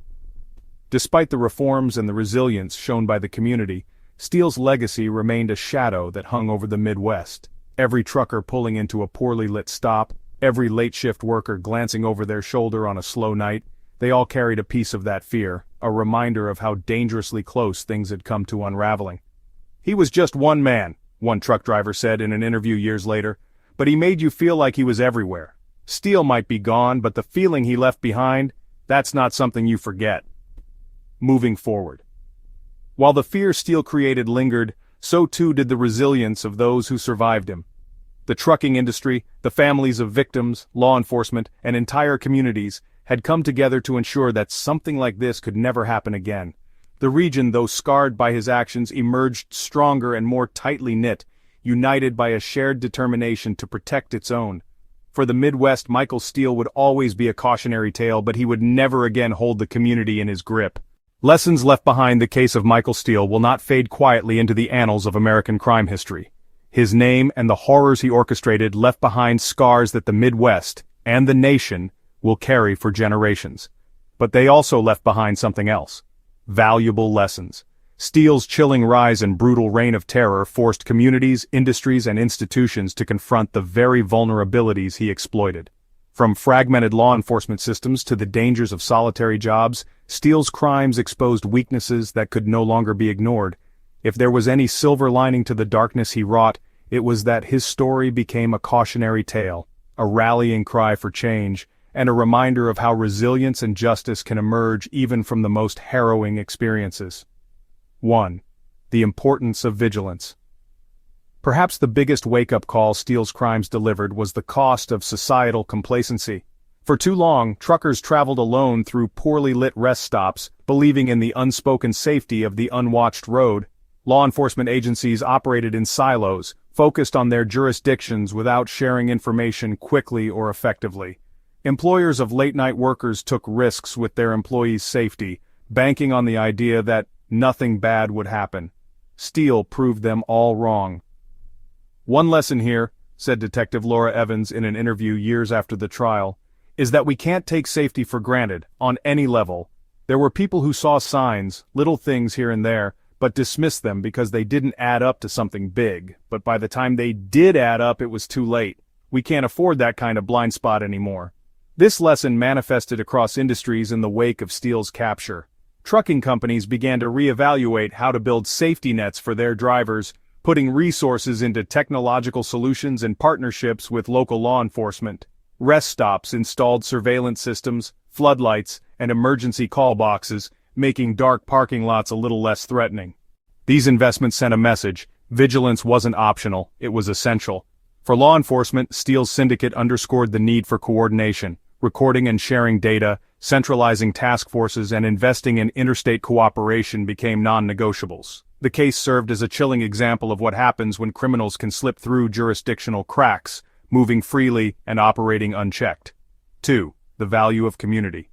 Despite the reforms and the resilience shown by the community, Steele's legacy remained a shadow that hung over the Midwest. Every trucker pulling into a poorly lit stop, every late-shift worker glancing over their shoulder on a slow night, they all carried a piece of that fear, a reminder of how dangerously close things had come to unraveling. "He was just one man," one truck driver said in an interview years later, "but he made you feel like he was everywhere. Steele might be gone, but the feeling he left behind, that's not something you forget." Moving forward. While the fear Steele created lingered, so too did the resilience of those who survived him. The trucking industry, the families of victims, law enforcement, and entire communities had come together to ensure that something like this could never happen again. The region, though scarred by his actions, emerged stronger and more tightly knit, united by a shared determination to protect its own. For the Midwest, Michael Steele would always be a cautionary tale, but he would never again hold the community in his grip. Lessons left behind the case of Michael Steele will not fade quietly into the annals of American crime history. His name and the horrors he orchestrated left behind scars that the Midwest, and the nation, will carry for generations. But they also left behind something else. Valuable lessons. Steele's chilling rise and brutal reign of terror forced communities, industries, and institutions to confront the very vulnerabilities he exploited. From fragmented law enforcement systems to the dangers of solitary jobs, Steele's crimes exposed weaknesses that could no longer be ignored. If there was any silver lining to the darkness he wrought, it was that his story became a cautionary tale, a rallying cry for change, and a reminder of how resilience and justice can emerge even from the most harrowing experiences. 1. The importance of vigilance. Perhaps the biggest wake-up call Steele's crimes delivered was the cost of societal complacency. For too long, truckers traveled alone through poorly lit rest stops, believing in the unspoken safety of the unwatched road. Law enforcement agencies operated in silos, focused on their jurisdictions without sharing information quickly or effectively. Employers of late-night workers took risks with their employees' safety, banking on the idea that nothing bad would happen. Steele proved them all wrong. One lesson here, said Detective Laura Evans in an interview years after the trial, is that we can't take safety for granted, on any level. There were people who saw signs, little things here and there, but dismissed them because they didn't add up to something big. But by the time they did add up, it was too late. We can't afford that kind of blind spot anymore. This lesson manifested across industries in the wake of Steele's capture. Trucking companies began to reevaluate how to build safety nets for their drivers, putting resources into technological solutions and partnerships with local law enforcement. Rest stops installed surveillance systems, floodlights, and emergency call boxes, making dark parking lots a little less threatening. These investments sent a message: vigilance wasn't optional, it was essential. For law enforcement, Steele's syndicate underscored the need for coordination, recording and sharing data, centralizing task forces, and investing in interstate cooperation became non-negotiables. The case served as a chilling example of what happens when criminals can slip through jurisdictional cracks, moving freely and operating unchecked. 2. The value of community.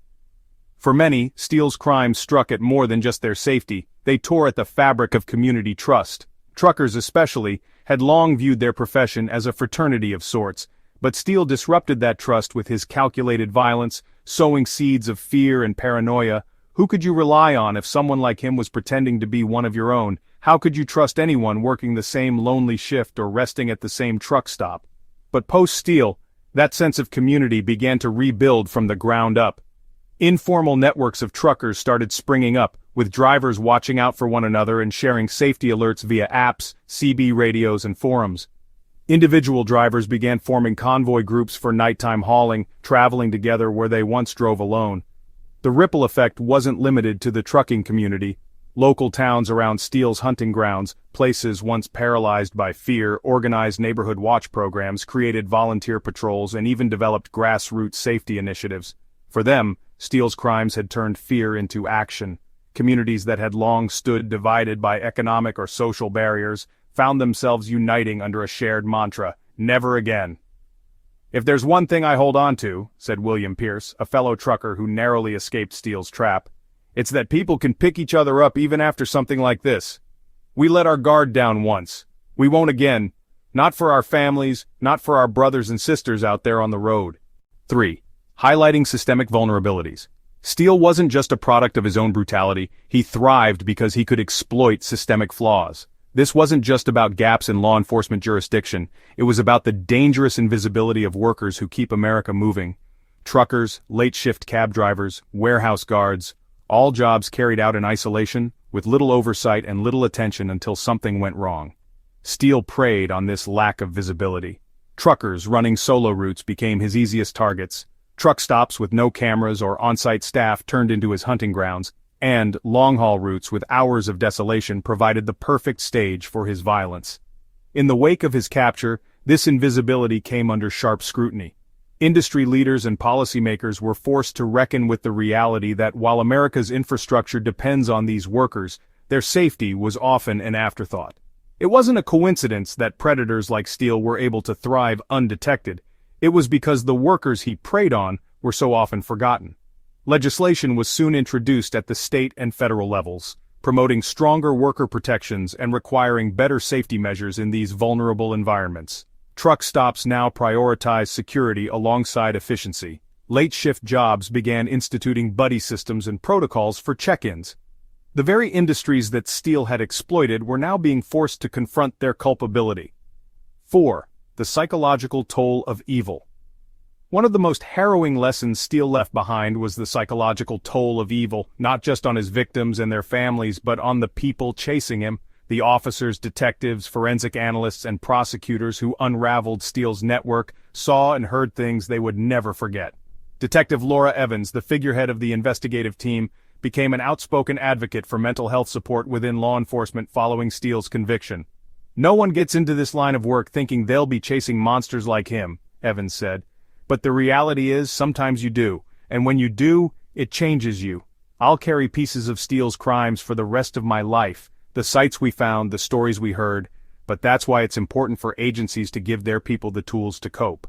For many, Steele's crimes struck at more than just their safety, they tore at the fabric of community trust. Truckers especially had long viewed their profession as a fraternity of sorts, but Steele disrupted that trust with his calculated violence, sowing seeds of fear and paranoia. Who could you rely on if someone like him was pretending to be one of your own? How could you trust anyone working the same lonely shift or resting at the same truck stop? But post-Steele, that sense of community began to rebuild from the ground up. Informal networks of truckers started springing up, with drivers watching out for one another and sharing safety alerts via apps, CB radios, and forums. Individual drivers began forming convoy groups for nighttime hauling, traveling together where they once drove alone. The ripple effect wasn't limited to the trucking community. Local towns around Steele's hunting grounds, places once paralyzed by fear, organized neighborhood watch programs, created volunteer patrols, and even developed grassroots safety initiatives. For them, Steele's crimes had turned fear into action. Communities that had long stood divided by economic or social barriers found themselves uniting under a shared mantra: never again. "If there's one thing I hold on to," said William Pierce, a fellow trucker who narrowly escaped Steele's trap, "it's that people can pick each other up even after something like this. We let our guard down once. We won't again. Not for our families, not for our brothers and sisters out there on the road." 3. Highlighting systemic vulnerabilities. Steele wasn't just a product of his own brutality, he thrived because he could exploit systemic flaws. This wasn't just about gaps in law enforcement jurisdiction, it was about the dangerous invisibility of workers who keep America moving. Truckers, late-shift cab drivers, warehouse guards, all jobs carried out in isolation, with little oversight and little attention until something went wrong. Steele preyed on this lack of visibility. Truckers running solo routes became his easiest targets. Truck stops with no cameras or on-site staff turned into his hunting grounds, and long-haul routes with hours of desolation provided the perfect stage for his violence. In the wake of his capture, this invisibility came under sharp scrutiny. Industry leaders and policymakers were forced to reckon with the reality that while America's infrastructure depends on these workers, their safety was often an afterthought. It wasn't a coincidence that predators like Steele were able to thrive undetected. It was because the workers he preyed on were so often forgotten. Legislation was soon introduced at the state and federal levels, promoting stronger worker protections and requiring better safety measures in these vulnerable environments. Truck stops now prioritize security alongside efficiency. Late-shift jobs began instituting buddy systems and protocols for check-ins. The very industries that Steele had exploited were now being forced to confront their culpability. 4. The psychological toll of evil. One of the most harrowing lessons Steele left behind was the psychological toll of evil, not just on his victims and their families, but on the people chasing him, the officers, detectives, forensic analysts, and prosecutors who unraveled Steele's network, saw and heard things they would never forget. Detective Laura Evans, the figurehead of the investigative team, became an outspoken advocate for mental health support within law enforcement following Steele's conviction. "No one gets into this line of work thinking they'll be chasing monsters like him," Evans said. "But the reality is, sometimes you do, and when you do, it changes you. I'll carry pieces of Steele's crimes for the rest of my life, the sights we found, the stories we heard, but that's why it's important for agencies to give their people the tools to cope."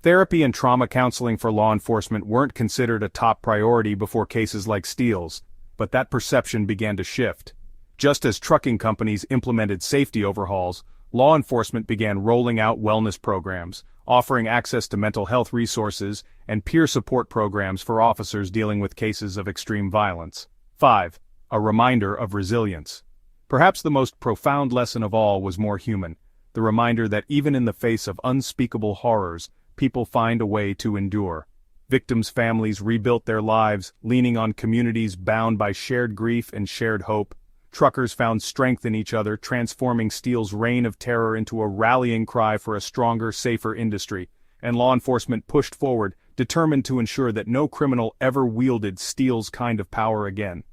Therapy and trauma counseling for law enforcement weren't considered a top priority before cases like Steele's, but that perception began to shift. Just as trucking companies implemented safety overhauls, law enforcement began rolling out wellness programs, offering access to mental health resources and peer support programs for officers dealing with cases of extreme violence. 5. A reminder of resilience. Perhaps the most profound lesson of all was more human, the reminder that even in the face of unspeakable horrors, people find a way to endure. Victims' families rebuilt their lives, leaning on communities bound by shared grief and shared hope. Truckers found strength in each other, transforming Steele's reign of terror into a rallying cry for a stronger, safer industry, and law enforcement pushed forward, determined to ensure that no criminal ever wielded Steele's kind of power again.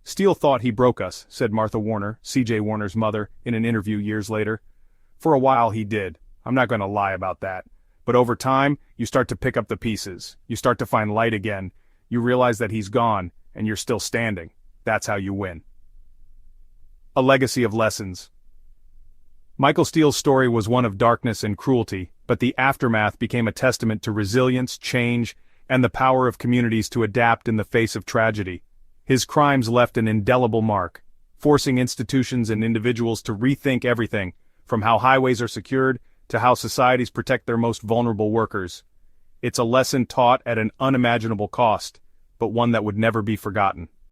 "Steele thought he broke us," said Martha Warner, C.J. Warner's mother, in an interview years later. "For a while he did. I'm not going to lie about that. But over time, you start to pick up the pieces. You start to find light again. You realize that he's gone, and you're still standing. That's how you win." A legacy of lessons. Michael Steele's story was one of darkness and cruelty, but the aftermath became a testament to resilience, change, and the power of communities to adapt in the face of tragedy. His crimes left an indelible mark, forcing institutions and individuals to rethink everything, from how highways are secured to how societies protect their most vulnerable workers. It's a lesson taught at an unimaginable cost, but one that would never be forgotten.